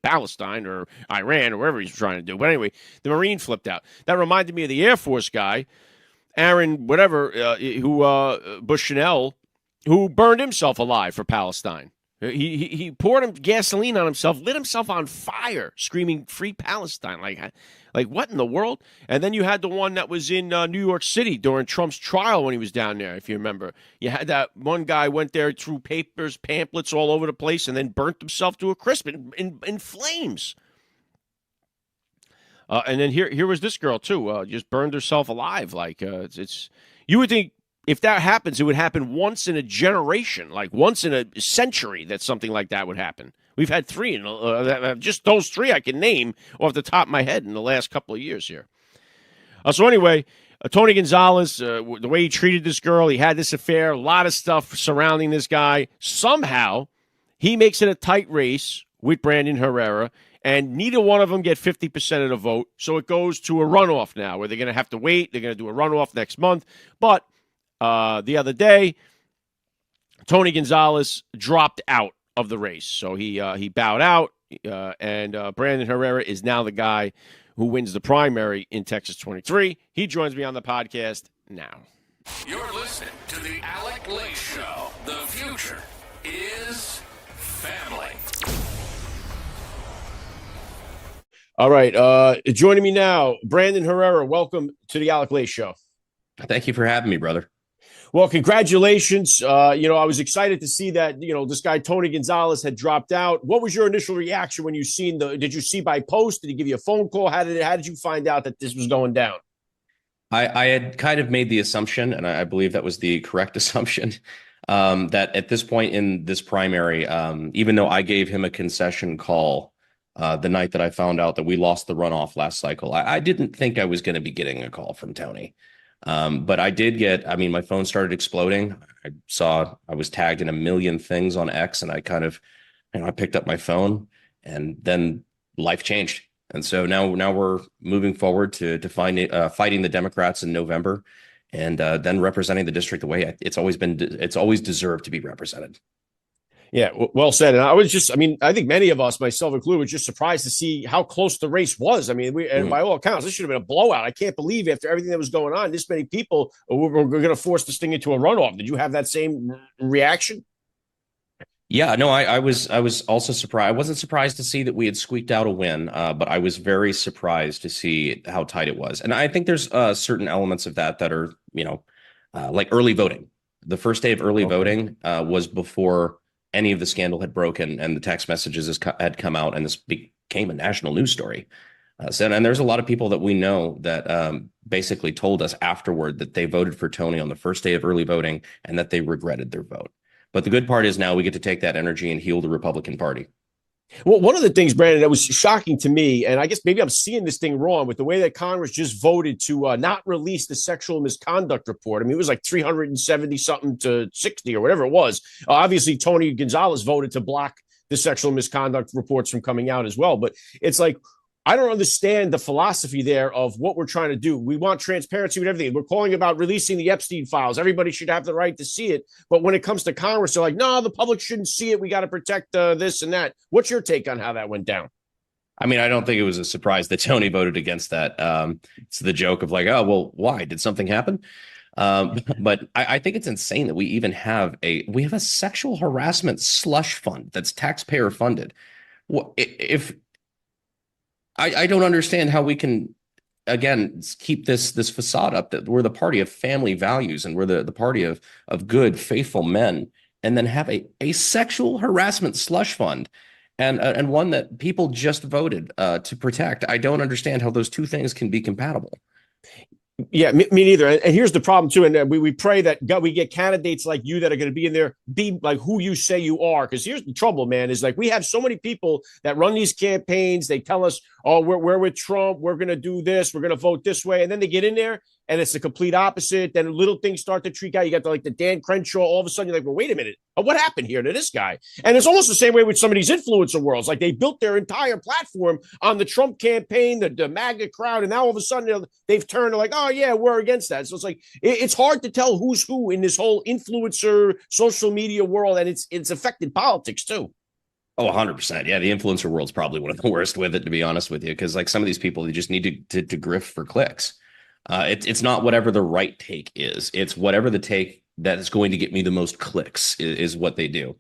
[SPEAKER 1] Palestine or Iran or wherever he's trying to do. But anyway, the Marine flipped out. That reminded me of the Air Force guy, Aaron, Bush Chanel, who burned himself alive for Palestine. He poured gasoline on himself, lit himself on fire, screaming "Free Palestine!" Like what in the world? And then you had the one that was in New York City during Trump's trial when he was down there. If you remember, you had that one guy went there, threw papers, pamphlets all over the place, and then burnt himself to a crisp in flames. And then here was this girl too, just burned herself alive. It's you would think. If that happens, it would happen once in a generation, once in a century that something like that would happen. We've had three, just those three I can name off the top of my head in the last couple of years here. So anyway, Tony Gonzalez, the way he treated this girl, he had this affair, a lot of stuff surrounding this guy. Somehow, he makes it a tight race with Brandon Herrera, and neither one of them get 50% of the vote. So it goes to a runoff now, where they're going to have to wait. They're going to do a runoff next month. But the other day, Tony Gonzalez dropped out of the race. So he bowed out, and Brandon Herrera is now the guy who wins the primary in Texas 23. He joins me on the podcast now.
[SPEAKER 2] You're listening to the AlecLace Show. The future is family.
[SPEAKER 1] All right, joining me now, Brandon Herrera. Welcome to the AlecLace Show.
[SPEAKER 6] Thank you for having me, brother.
[SPEAKER 1] Well, congratulations. I was excited to see that, this guy, Tony Gonzalez, had dropped out. What was your initial reaction when you seen did you see by post? Did he give you a phone call? How did you find out that this was going down?
[SPEAKER 6] I had kind of made the assumption, and I believe that was the correct assumption, that at this point in this primary, even though I gave him a concession call the night that I found out that we lost the runoff last cycle, I didn't think I was going to be getting a call from Tony. But I did my phone started exploding. I saw I was tagged in a million things on X, and I kind of, I picked up my phone, and then life changed. And so now we're moving forward to fighting the Democrats in November, and then representing the district the way it's always deserved to be represented.
[SPEAKER 1] Yeah, well said. And I was just, I mean, I think many of us, myself included, were just surprised to see how close the race was. I mean, and by all accounts, this should have been a blowout. I can't believe after everything that was going on, this many people were going to force this thing into a runoff. Did you have that same reaction?
[SPEAKER 6] Yeah, no, I was also surprised. I wasn't surprised to see that we had squeaked out a win, but I was very surprised to see how tight it was. And I think there's certain elements of that are, like early voting. The first day of early voting was before any of the scandal had broken and the text messages had come out, and this became a national news story. And there's a lot of people that we know that basically told us afterward that they voted for Tony on the first day of early voting and that they regretted their vote. But the good part is now we get to take that energy and heal the Republican Party.
[SPEAKER 1] Well, one of the things, Brandon, that was shocking to me, and I guess maybe I'm seeing this thing wrong with the way that Congress just voted to not release the sexual misconduct report. I mean, it was like 370 something to 60 or whatever it was. Obviously, Tony Gonzalez voted to block the sexual misconduct reports from coming out as well. But it's like, I don't understand the philosophy there of what we're trying to do. We want transparency with everything. We're calling about releasing the Epstein files. Everybody should have the right to see it. But when it comes to Congress, they're like, no, the public shouldn't see it. We got to protect this and that. What's your take on how that went down?
[SPEAKER 6] I mean, I don't think it was a surprise that Tony voted against that. It's the joke of like, oh, well, why? Did something happen? But I think it's insane that we even have a sexual harassment slush fund that's taxpayer funded. If I don't understand how we can, again, keep this facade up that we're the party of family values and we're the party of good, faithful men, and then have a sexual harassment slush fund and one that people just voted to protect. I don't understand how those two things can be compatible.
[SPEAKER 1] Yeah, me neither. And here's the problem too. And we pray that we get candidates like you that are going to be in there, be like who you say you are. Because here's the trouble, man, is like we have so many people that run these campaigns. They tell us, oh, we're with Trump. We're going to do this. We're going to vote this way. And then they get in there and it's the complete opposite. Then little things start to freak out. You got the Dan Crenshaw. All of a sudden, you're like, well, wait a minute. What happened here to this guy? And it's almost the same way with some of these influencer worlds. Like they built their entire platform on the Trump campaign, the MAGA crowd. And now all of a sudden they've turned like, oh, yeah, we're against that. So it's like it's hard to tell who's who in this whole influencer social media world. And it's affected politics, too.
[SPEAKER 6] Oh, 100%. Yeah, the influencer world's probably one of the worst with it, to be honest with you, because like some of these people, they just need to grift for clicks. It's not whatever the right take is. It's whatever the take that is going to get me the most clicks is what they do.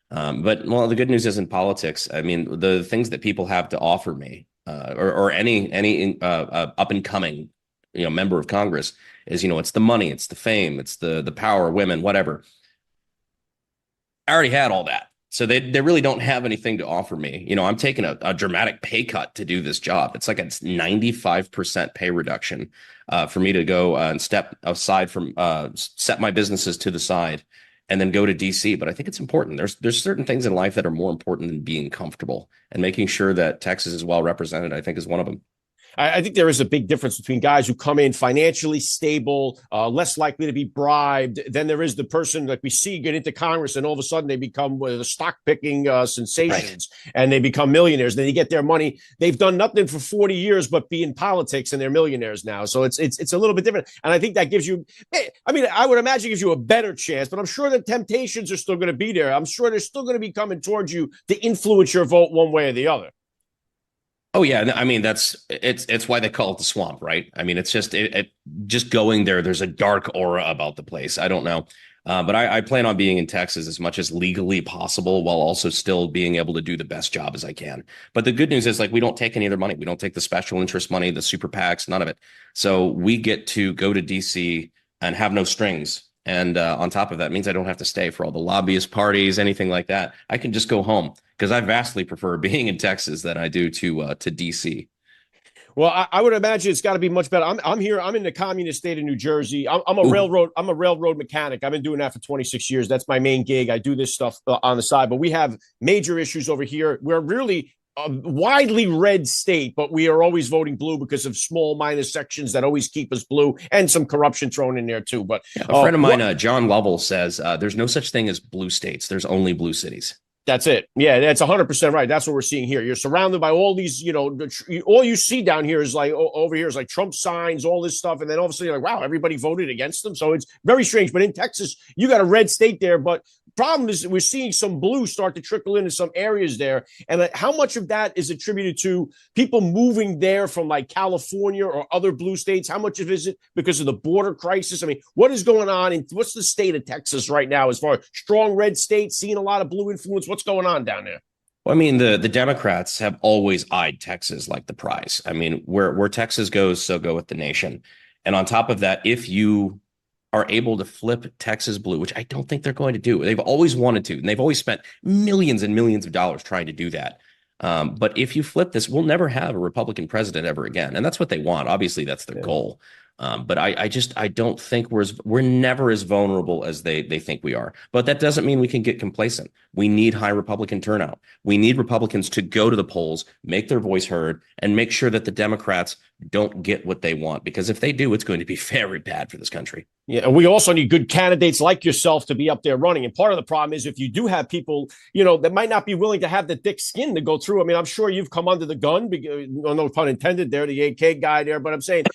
[SPEAKER 6] But well, the good news is in politics, I mean, the things that people have to offer me or any up and coming, member of Congress is, it's the money, it's the fame, it's the power, women, whatever. I already had all that. So they really don't have anything to offer me. I'm taking a dramatic pay cut to do this job. It's like a 95% pay reduction for me to go and step aside from set my businesses to the side and then go to DC. But I think it's important. There's certain things in life that are more important than being comfortable, and making sure that Texas is well represented, I think, is one of them.
[SPEAKER 1] I think there is a big difference between guys who come in financially stable, less likely to be bribed. Then there is the person like we see get into Congress and all of a sudden they become the stock picking sensations, right, and they become millionaires. Then they get their money. They've done nothing for 40 years but be in politics, and they're millionaires now. So it's a little bit different. And I think that gives you, I mean, I would imagine gives you a better chance, but I'm sure the temptations are still going to be there. I'm sure they're still going to be coming towards you to influence your vote one way or the other.
[SPEAKER 6] Oh yeah, I mean it's why they call it the swamp, right? I mean it's just just going there. There's a dark aura about the place. I don't know, but I plan on being in Texas as much as legally possible, while also still being able to do the best job as I can. But the good news is like we don't take any of their money. We don't take the special interest money, the super PACs, none of it. So we get to go to DC and have no strings. And on top of that, means I don't have to stay for all the lobbyist parties, anything like that. I can just go home, because I vastly prefer being in Texas than I do to DC.
[SPEAKER 1] Well, I would imagine it's got to be much better. I'm here. I'm in the communist state of New Jersey. I'm a railroad mechanic. I've been doing that for 26 years. That's my main gig. I do this stuff on the side, but we have major issues over here. We're really a widely red state, but we are always voting blue because of small minor sections that always keep us blue, and some corruption thrown in there too. But
[SPEAKER 6] a friend of mine, John Lovell, says there's no such thing as blue states. There's only blue cities.
[SPEAKER 1] That's it. Yeah, that's 100% right. That's what we're seeing here. You're surrounded by all these, all you see down here is like over here is like Trump signs, all this stuff. And then obviously you're like, wow, everybody voted against them. So it's very strange. But in Texas, you got a red state there. But problem is we're seeing some blue start to trickle into some areas there. And how much of that is attributed to people moving there from like California or other blue states? How much of it is because of the border crisis? I mean, what is going on? And what's the state of Texas right now as far as strong red state, seeing a lot of blue influence? What's going on down there?
[SPEAKER 6] Well, I mean, the Democrats have always eyed Texas like the prize. I mean, where Texas goes, so goeth the nation. And on top of that, if you are able to flip Texas blue, which I don't think they're going to do, they've always wanted to, and they've always spent millions and millions of dollars trying to do that. But if you flip this, we'll never have a Republican president ever again. And that's what they want. Obviously, that's their goal. But I don't think we're never as vulnerable as they think we are. But that doesn't mean we can get complacent. We need high Republican turnout. We need Republicans to go to the polls, make their voice heard, and make sure that the Democrats don't get what they want. Because if they do, it's going to be very bad for this country.
[SPEAKER 1] Yeah, and we also need good candidates like yourself to be up there running. And part of the problem is if you do have people, that might not be willing to have the thick skin to go through. I mean, I'm sure you've come under the gun, no pun intended there, the AK guy there. But I'm saying,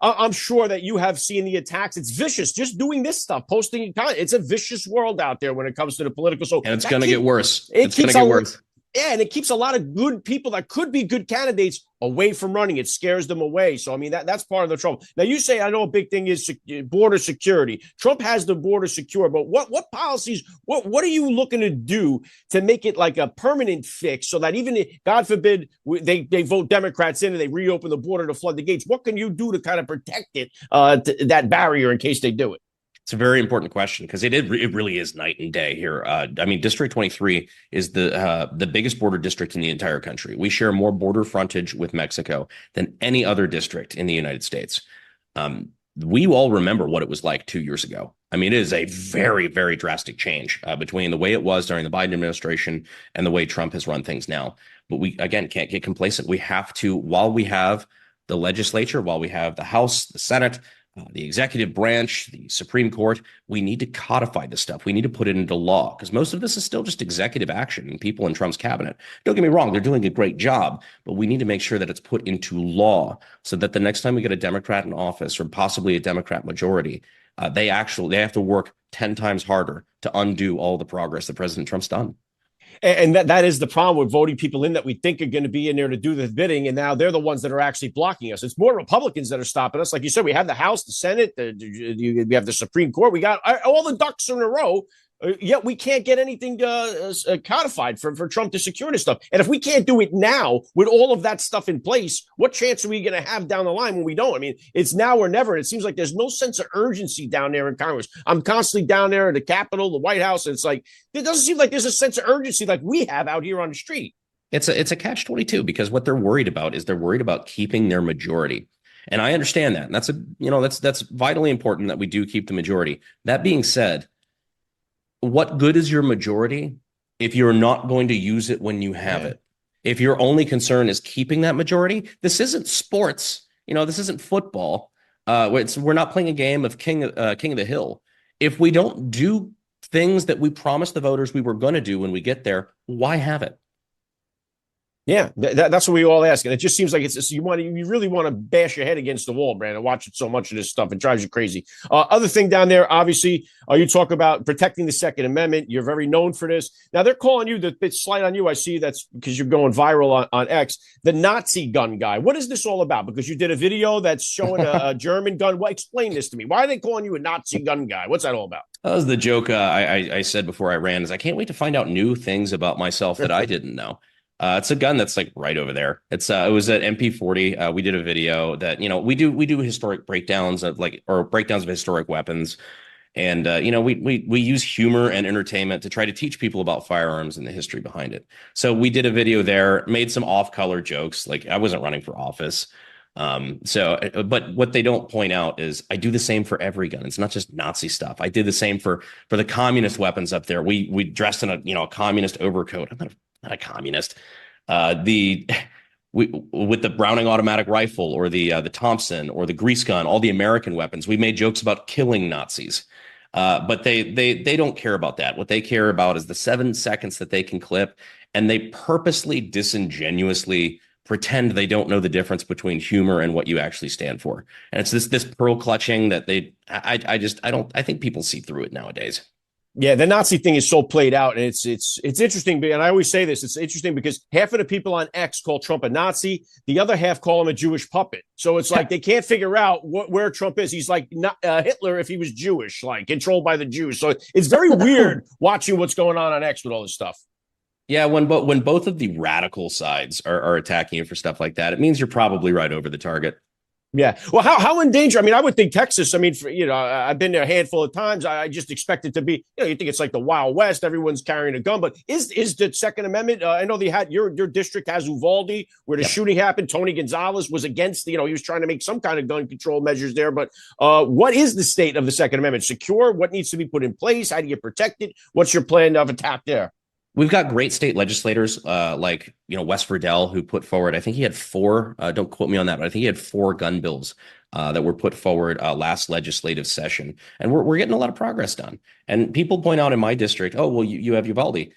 [SPEAKER 1] I'm sure that you have seen the attacks. It's vicious. Just doing this stuff, posting. It's a vicious world out there when it comes to the political. So
[SPEAKER 6] and it's going to get worse. It's going to get worse.
[SPEAKER 1] Yeah, and it keeps a lot of good people that could be good candidates away from running. It scares them away. So, I mean, that's part of the trouble. Now, you say, I know a big thing is border security. Trump has the border secure, but what policies, what are you looking to do to make it like a permanent fix so that even if, God forbid, they vote Democrats in and they reopen the border to flood the gates, what can you do to kind of protect it, that barrier in case they do it?
[SPEAKER 6] It's a very important question because it really is night and day here. I mean, District 23 is the biggest border district in the entire country. We share more border frontage with Mexico than any other district in the United States. We all remember what it was like 2 years ago. I mean, it is a very, very drastic change between the way it was during the Biden administration and the way Trump has run things now. But we, again, can't get complacent. We have to, while we have the legislature, while we have the House, the Senate, the executive branch, the Supreme Court, we need to codify this stuff. We need to put it into law because most of this is still just executive action and people in Trump's cabinet. Don't get me wrong, they're doing a great job, but we need to make sure that it's put into law so that the next time we get a Democrat in office or possibly a Democrat majority, they have to work 10 times harder to undo all the progress that President Trump's done.
[SPEAKER 1] And that is the problem with voting people in that we think are going to be in there to do the bidding. And now they're the ones that are actually blocking us. It's more Republicans that are stopping us. Like you said, we have the House, the Senate, we have the Supreme Court. We got all the ducks in a row. Yet we can't get anything codified for Trump to secure this stuff. And if we can't do it now with all of that stuff in place, what chance are we going to have down the line when we don't? I mean, it's now or never. And it seems like there's no sense of urgency down there in Congress. I'm constantly down there at the Capitol, the White House. And it's like, it doesn't seem like there's a sense of urgency like we have out here on the street.
[SPEAKER 6] It's a catch-22 because what they're worried about is they're worried about keeping their majority. And I understand that. And that's vitally important that we do keep the majority. That being said, what good is your majority if you're not going to use it when you have it? If your only concern is keeping that majority, this isn't sports. This isn't football. We're not playing a game of King of the Hill. If we don't do things that we promised the voters we were going to do when we get there, why have it?
[SPEAKER 1] Yeah, that's what we all ask. And it just seems like you really want to bash your head against the wall, Brandon, watching so much of this stuff. It drives you crazy. Other thing down there, obviously, you talk about protecting the Second Amendment. You're very known for this. Now, they're calling you, the slight on you, I see that's because you're going viral on X, the Nazi gun guy. What is this all about? Because you did a video that's showing a German gun. Well, explain this to me. Why are they calling you a Nazi gun guy? What's that all about?
[SPEAKER 6] That was the joke I said before I ran is I can't wait to find out new things about myself that I didn't know. It's a gun that's like right over there. It was at MP40. We did a video that, we do historic breakdowns of breakdowns of historic weapons. And, we use humor and entertainment to try to teach people about firearms and the history behind it. So we did a video there, made some off-color jokes. Like I wasn't running for office. But what they don't point out is I do the same for every gun. It's not just Nazi stuff. I did the same for the communist weapons up there. We dressed in a communist overcoat. I'm not a communist. With the Browning automatic rifle or the Thompson or the grease gun, all the American weapons, we made jokes about killing Nazis. But they don't care about that. What they care about is the 7 seconds that they can clip, and they purposely disingenuously pretend they don't know the difference between humor and what you actually stand for. And it's this pearl clutching that I think people see through it nowadays.
[SPEAKER 1] Yeah, the Nazi thing is so played out, and it's interesting. And I always say this: it's interesting because half of the people on X call Trump a Nazi, the other half call him a Jewish puppet. So it's like they can't figure out where Trump is. He's like Hitler if he was Jewish, like controlled by the Jews. So it's very weird watching what's going on X with all this stuff.
[SPEAKER 6] Yeah, when both of the radical sides are attacking you for stuff like that, it means you're probably right over the target.
[SPEAKER 1] Yeah. Well, how in danger? I mean, I would think Texas. I mean, I've been there a handful of times. I just expect it to be. You think it's like the Wild West. Everyone's carrying a gun. But is the Second Amendment? I know they had your district has Uvalde, where the shooting happened. Tony Gonzalez was against. He was trying to make some kind of gun control measures there. But what is the state of the Second Amendment? Secure? What needs to be put in place? How do you protect it? What's your plan of attack there?
[SPEAKER 6] We've got great state legislators like Wes Verdell, who put forward, I think he had 4, don't quote me on that, but I think he had 4 gun bills that were put forward last legislative session. And we're getting a lot of progress done. And people point out in my district, oh, well, you have Uvalde.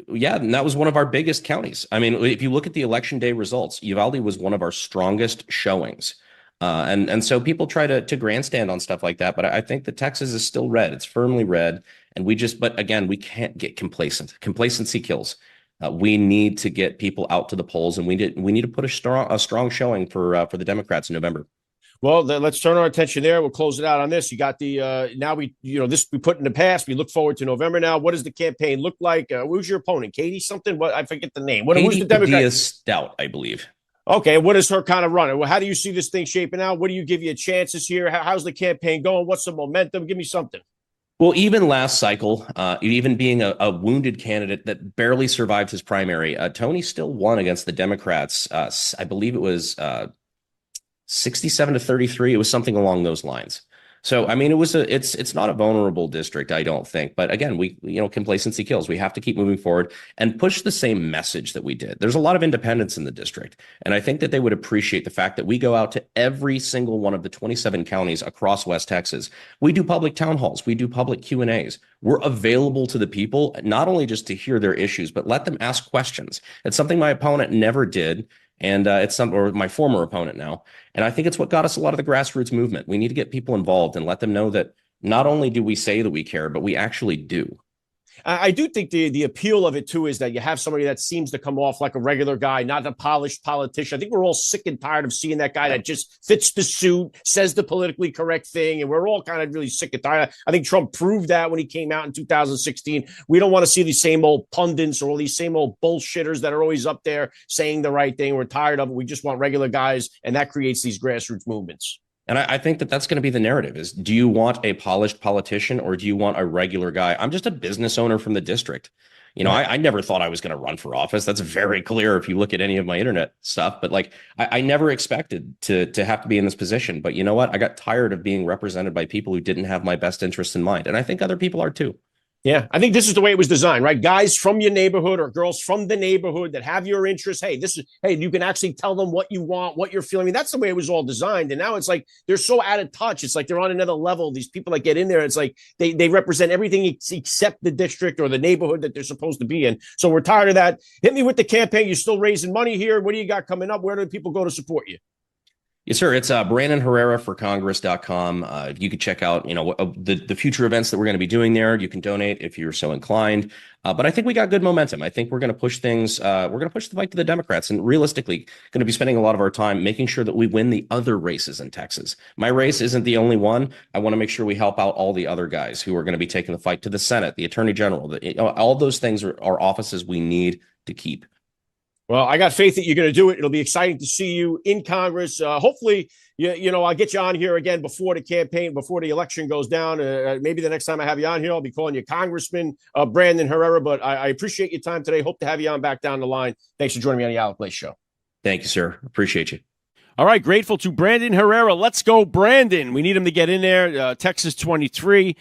[SPEAKER 6] Yeah, and that was one of our biggest counties. I mean, if you look at the election day results, Uvalde was one of our strongest showings. And so people try to grandstand on stuff like that. But I think that Texas is still red. It's firmly red. And but again, we can't get complacent. Complacency kills. We need to get people out to the polls, and we need to put a strong showing for the Democrats in November.
[SPEAKER 1] Well, then let's turn our attention there. We'll close it out on this. You got the now this we put in the past. We look forward to November now. What does the campaign look like? Who's your opponent? Katie something? What I forget the name. Who's the Democrat?
[SPEAKER 6] Stout, I believe.
[SPEAKER 1] Okay, what is her kind of run? Well, how do you see this thing shaping out? What do you give you chances here? How's the campaign going? What's the momentum? Give me something.
[SPEAKER 6] Well, even last cycle, even being a wounded candidate that barely survived his primary, Tony still won against the Democrats. I believe it was 67-33. It was something along those lines. So, I mean, it's not a vulnerable district, I don't think. But again, complacency kills. We have to keep moving forward and push the same message that we did. There's a lot of independents in the district. And I think that they would appreciate the fact that we go out to every single one of the 27 counties across West Texas. We do public town halls. We do public Q&As. We're available to the people, not only just to hear their issues, but let them ask questions. It's something my opponent never did. And or my former opponent now. And I think it's what got us a lot of the grassroots movement. We need to get people involved and let them know that not only do we say that we care, but we actually do.
[SPEAKER 1] I do think the appeal of it, too, is that you have somebody that seems to come off like a regular guy, not a polished politician. I think we're all sick and tired of seeing that guy that just fits the suit, says the politically correct thing. And we're all kind of really sick and tired. I think Trump proved that when he came out in 2016. We don't want to see these same old pundits or all these same old bullshitters that are always up there saying the right thing. We're tired of it. We just want regular guys. And that creates these grassroots movements.
[SPEAKER 6] And I think that that's going to be the narrative is, do you want a polished politician or do you want a regular guy? I'm just a business owner from the district. I never thought I was going to run for office. That's very clear if you look at any of my internet stuff. But I never expected to have to be in this position. But you know what? I got tired of being represented by people who didn't have my best interests in mind. And I think other people are too.
[SPEAKER 1] Yeah, I think this is the way it was designed, right? Guys from your neighborhood or girls from the neighborhood that have your interests. Hey, you can actually tell them what you want, what you're feeling. I mean, that's the way it was all designed. And now it's like they're so out of touch. It's like they're on another level. These people that get in there, it's like they represent everything except the district or the neighborhood that they're supposed to be in. So we're tired of that. Hit me with the campaign. You're still raising money here. What do you got coming up? Where do people go to support you?
[SPEAKER 6] Yes, sir. It's Brandon Herrera for Congress.com. You could check out, the future events that we're going to be doing there. You can donate if you're so inclined. But I think we got good momentum. I think we're going to push things. We're going to push the fight to the Democrats, and realistically going to be spending a lot of our time making sure that we win the other races in Texas. My race isn't the only one. I want to make sure we help out all the other guys who are going to be taking the fight to the Senate, the Attorney General. All those things are offices we need to keep.
[SPEAKER 1] Well, I got faith that you're going to do it. It'll be exciting to see you in Congress. Hopefully, I'll get you on here again before the campaign, before the election goes down. Maybe the next time I have you on here, I'll be calling you Congressman Brandon Herrera. But I appreciate your time today. Hope to have you on back down the line. Thanks for joining me on the AlecLace Show.
[SPEAKER 6] Thank you, sir. Appreciate you.
[SPEAKER 1] All right, grateful to Brandon Herrera. Let's go, Brandon. We need him to get in there. Texas 23.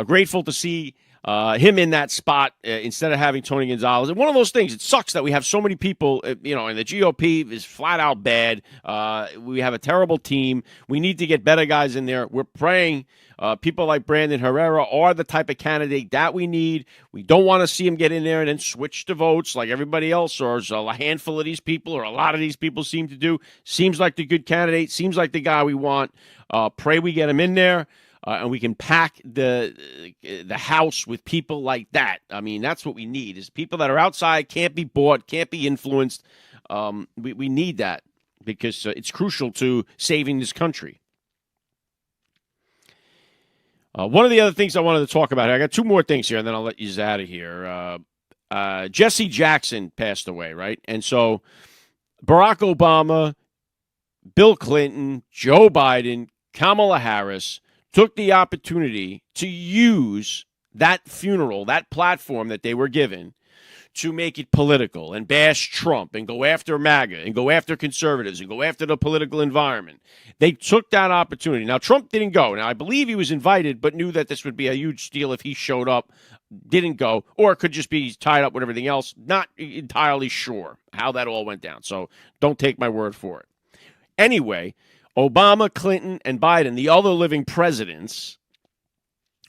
[SPEAKER 1] Grateful to see him in that spot instead of having Tony Gonzalez. And one of those things, it sucks that we have so many people, and the GOP is flat out bad. We have a terrible team. We need to get better guys in there. We're praying people like Brandon Herrera are the type of candidate that we need. We don't want to see him get in there and then switch the votes like everybody else or a handful of these people or a lot of these people seem to do. Seems like the good candidate. Seems like the guy we want. Pray we get him in there. And we can pack the house with people like that. I mean, that's what we need, is people that are outside, can't be bought, can't be influenced. We need that because it's crucial to saving this country. One of the other things I wanted to talk about, I got two more things here, and then I'll let you out of here. Jesse Jackson passed away, right? And so Barack Obama, Bill Clinton, Joe Biden, Kamala Harris took the opportunity to use that funeral, that platform that they were given, to make it political and bash Trump and go after MAGA and go after conservatives and go after the political environment. They took that opportunity. Now, Trump didn't go. Now, I believe he was invited, but knew that this would be a huge deal if he showed up, didn't go, or it could just be tied up with everything else. Not entirely sure how that all went down, so don't take my word for it. Anyway, Obama, Clinton, and Biden, the other living presidents,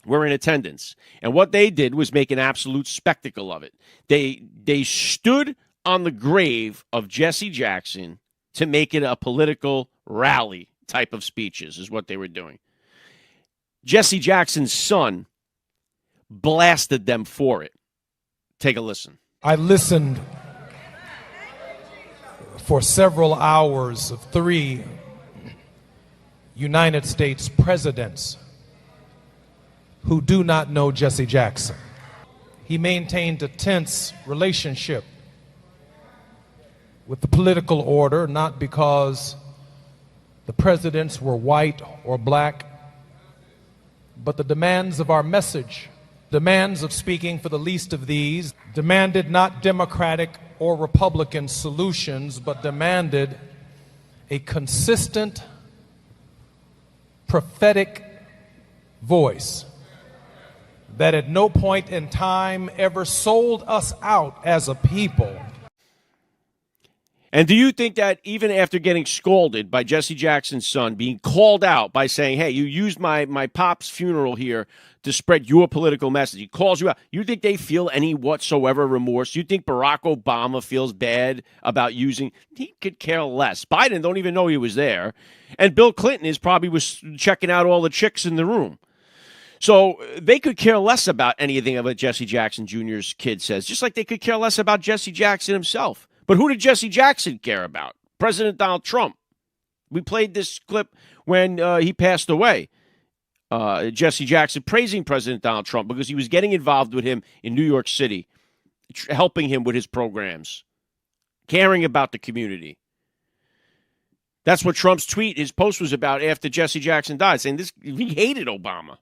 [SPEAKER 1] were in attendance. And what they did was make an absolute spectacle of it. They stood on the grave of Jesse Jackson to make it a political rally type of speeches is what they were doing. Jesse Jackson's son blasted them for it. Take a listen.
[SPEAKER 7] I listened for several hours of 3 United States presidents who do not know Jesse Jackson. He maintained a tense relationship with the political order, not because the presidents were white or black, but the demands of our message, demands of speaking for the least of these, demanded not Democratic or Republican solutions, but demanded a consistent, prophetic voice that at no point in time ever sold us out as a people.
[SPEAKER 1] And do you think that even after getting scolded by Jesse Jackson's son, being called out by saying, hey, you used my pop's funeral here to spread your political message, he calls you out, you think they feel any whatsoever remorse? You think Barack Obama feels bad about using? He could care less. Biden don't even know he was there. And Bill Clinton was checking out all the chicks in the room. So they could care less about anything of what Jesse Jackson Jr.'s kid says, just like they could care less about Jesse Jackson himself. But who did Jesse Jackson care about? President Donald Trump. We played this clip when he passed away. Jesse Jackson praising President Donald Trump because he was getting involved with him in New York City, helping him with his programs, caring about the community. That's what Trump's his post was about after Jesse Jackson died, saying he hated Obama.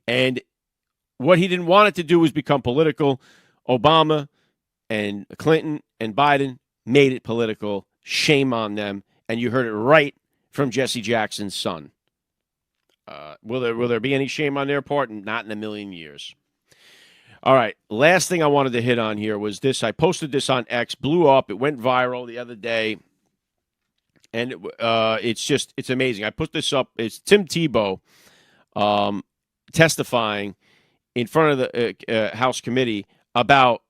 [SPEAKER 1] And what he didn't want it to do was become political. Obama and Clinton and Biden made it political. Shame on them. And you heard it right from Jesse Jackson's son. Will there be any shame on their part? Not in a million years. All right. Last thing I wanted to hit on here was this. I posted this on X, blew up. It went viral the other day. And it's amazing. I put this up. It's Tim Tebow testifying in front of the House committee about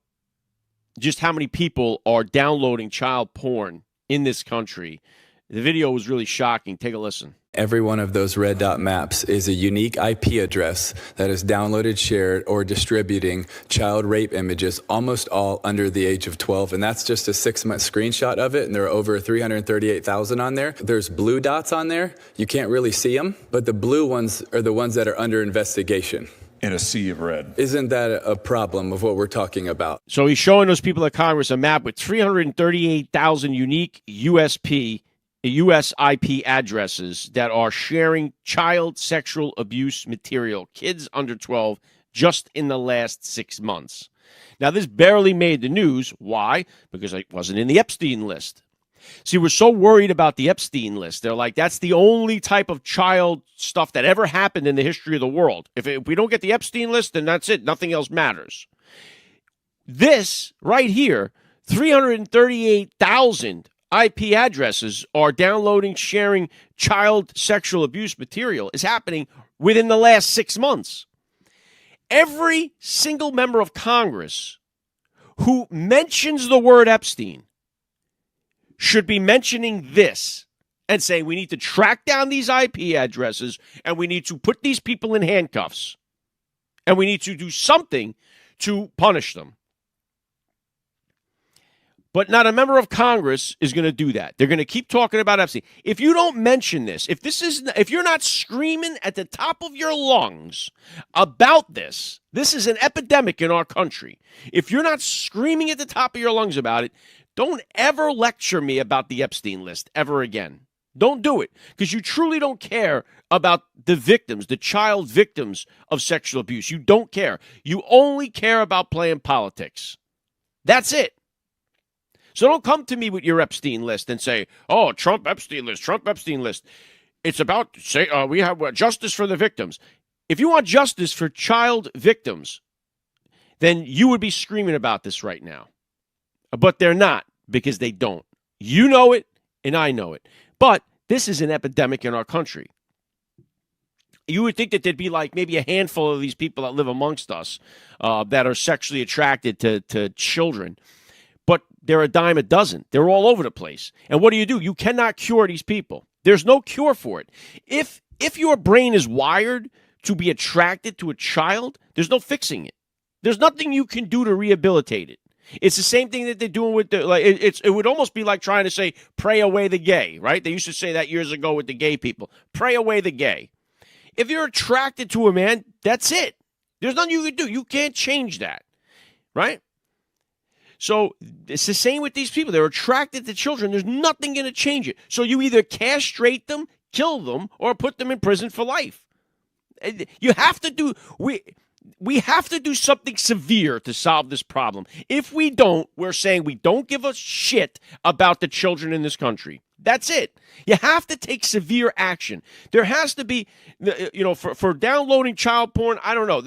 [SPEAKER 1] just how many people are downloading child porn in this country. The video was really shocking. Take a listen.
[SPEAKER 8] Every one of those red dot maps is a unique IP address that is downloaded, shared, or distributing child rape images, almost all under the age of 12. And that's just a 6-month screenshot of it. And there are over 338,000 on there. There's blue dots on there. You can't really see them, but the blue ones are the ones that are under investigation.
[SPEAKER 9] In a sea of red.
[SPEAKER 8] Isn't that a problem of what we're talking about?
[SPEAKER 1] So he's showing those people at Congress a map with 338,000 unique US IP addresses that are sharing child sexual abuse material, kids under 12, just in the last 6 months. Now, this barely made the news. Why? Because it wasn't in the Epstein list. See, we're so worried about the Epstein list. They're like, that's the only type of child stuff that ever happened in the history of the world. If we don't get the Epstein list, then that's it. Nothing else matters. This right here, 338,000 IP addresses are downloading, sharing child sexual abuse material is happening within the last 6 months. Every single member of Congress who mentions the word Epstein should be mentioning this and saying we need to track down these IP addresses and we need to put these people in handcuffs and we need to do something to punish them. But not a member of Congress is going to do that. They're going to keep talking about Epstein. If you don't mention this, if you're not screaming at the top of your lungs about this is an epidemic in our country. If you're not screaming at the top of your lungs about it, don't ever lecture me about the Epstein list ever again. Don't do it, because you truly don't care about the victims, the child victims of sexual abuse. You don't care. You only care about playing politics. That's it. So don't come to me with your Epstein list and say, oh, Trump Epstein list, Trump Epstein list. It's about, we have justice for the victims. If you want justice for child victims, then you would be screaming about this right now. But they're not, because they don't. You know it, and I know it. But this is an epidemic in our country. You would think that there'd be like maybe a handful of these people that live amongst us that are sexually attracted to children. But they're a dime a dozen. They're all over the place. And what do? You cannot cure these people. There's no cure for it. If your brain is wired to be attracted to a child, there's no fixing it. There's nothing you can do to rehabilitate it. It's the same thing that they're doing with it would almost be like trying to say, pray away the gay, right? They used to say that years ago with the gay people. Pray away the gay. If you're attracted to a man, that's it. There's nothing you can do. You can't change that, right? So it's the same with these people. They're attracted to children. There's nothing going to change it. So you either castrate them, kill them, or put them in prison for life. You have to do... We have to do something severe to solve this problem. If we don't, we're saying we don't give a shit about the children in this country. That's it. You have to take severe action. There has to be, for downloading child porn, I don't know,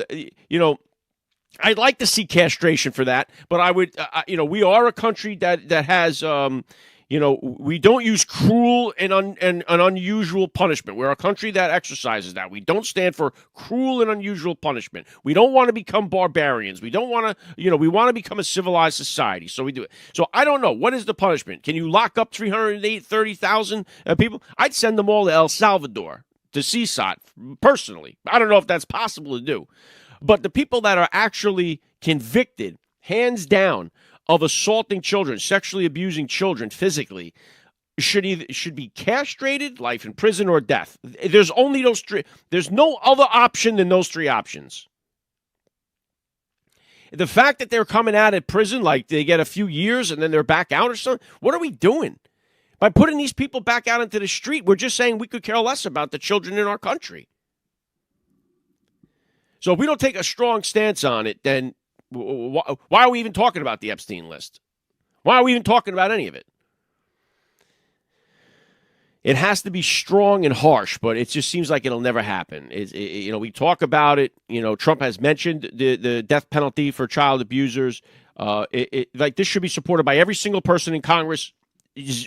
[SPEAKER 1] I'd like to see castration for that, but I would, we are a country that has, we don't use cruel and unusual punishment. We're a country that exercises that. We don't stand for cruel and unusual punishment. We don't want to become barbarians. We don't want to, we want to become a civilized society. So we do it. So I don't know. What is the punishment? Can you lock up 330,000 people? I'd send them all to El Salvador, to CSOT, personally. I don't know if that's possible to do. But the people that are actually convicted, hands down, of assaulting children, sexually abusing children physically, should be castrated, life in prison, or death. There's only those three. There's no other option than those three options. The fact that they're coming out of prison, like they get a few years and then they're back out or something, what are we doing? By putting these people back out into the street, we're just saying we could care less about the children in our country. So if we don't take a strong stance on it, then why are we even talking about the Epstein list? Why are we even talking about any of it? It has to be strong and harsh, but it just seems like it'll never happen. We talk about it. Trump has mentioned the death penalty for child abusers. This should be supported by every single person in Congress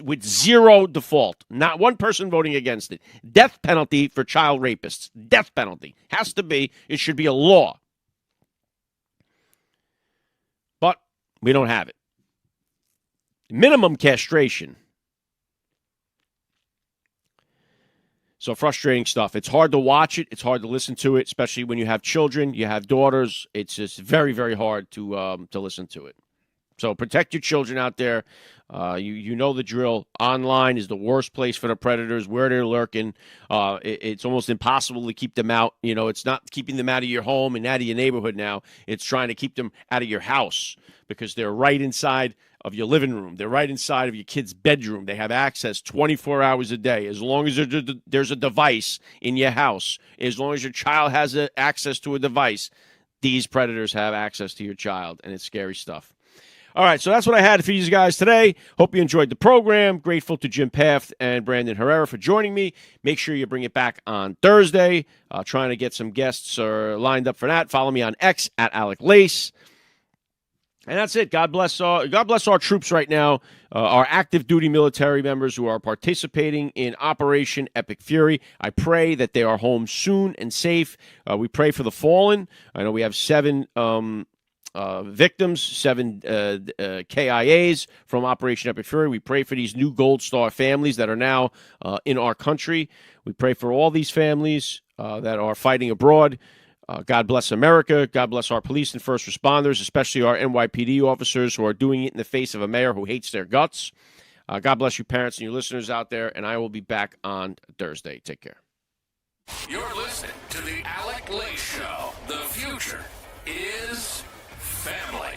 [SPEAKER 1] with zero default. Not one person voting against it. Death penalty for child rapists. Death penalty. Has to be. It should be a law. But we don't have it. Minimum castration. So frustrating stuff. It's hard to watch it. It's hard to listen to it, especially when you have children, you have daughters. It's just very, very hard to listen to it. So protect your children out there. You know the drill. Online is the worst place for the predators, where they're lurking. It's almost impossible to keep them out. It's not keeping them out of your home and out of your neighborhood now. It's trying to keep them out of your house because they're right inside of your living room. They're right inside of your kid's bedroom. They have access 24 hours a day. As long as there's a device in your house, as long as your child has access to a device, these predators have access to your child, and it's scary stuff. All right, so that's what I had for you guys today. Hope you enjoyed the program. Grateful to Jim Pfaff and Brandon Herrera for joining me. Make sure you bring it back on Thursday. Trying to get some guests lined up for that. Follow me on X at AlecLace. And that's it. God bless our troops right now, our active duty military members who are participating in Operation Epic Fury. I pray that they are home soon and safe. We pray for the fallen. I know we have 7 victims, 7 KIAs from Operation Epic Fury. We pray for these new Gold Star families that are now in our country. We pray for all these families that are fighting abroad. God bless America. God bless our police and first responders, especially our NYPD officers who are doing it in the face of a mayor who hates their guts. God bless you, parents and you listeners out there, and I will be back on Thursday. Take care.
[SPEAKER 2] You're listening to the Alec Lace Show. The future is family.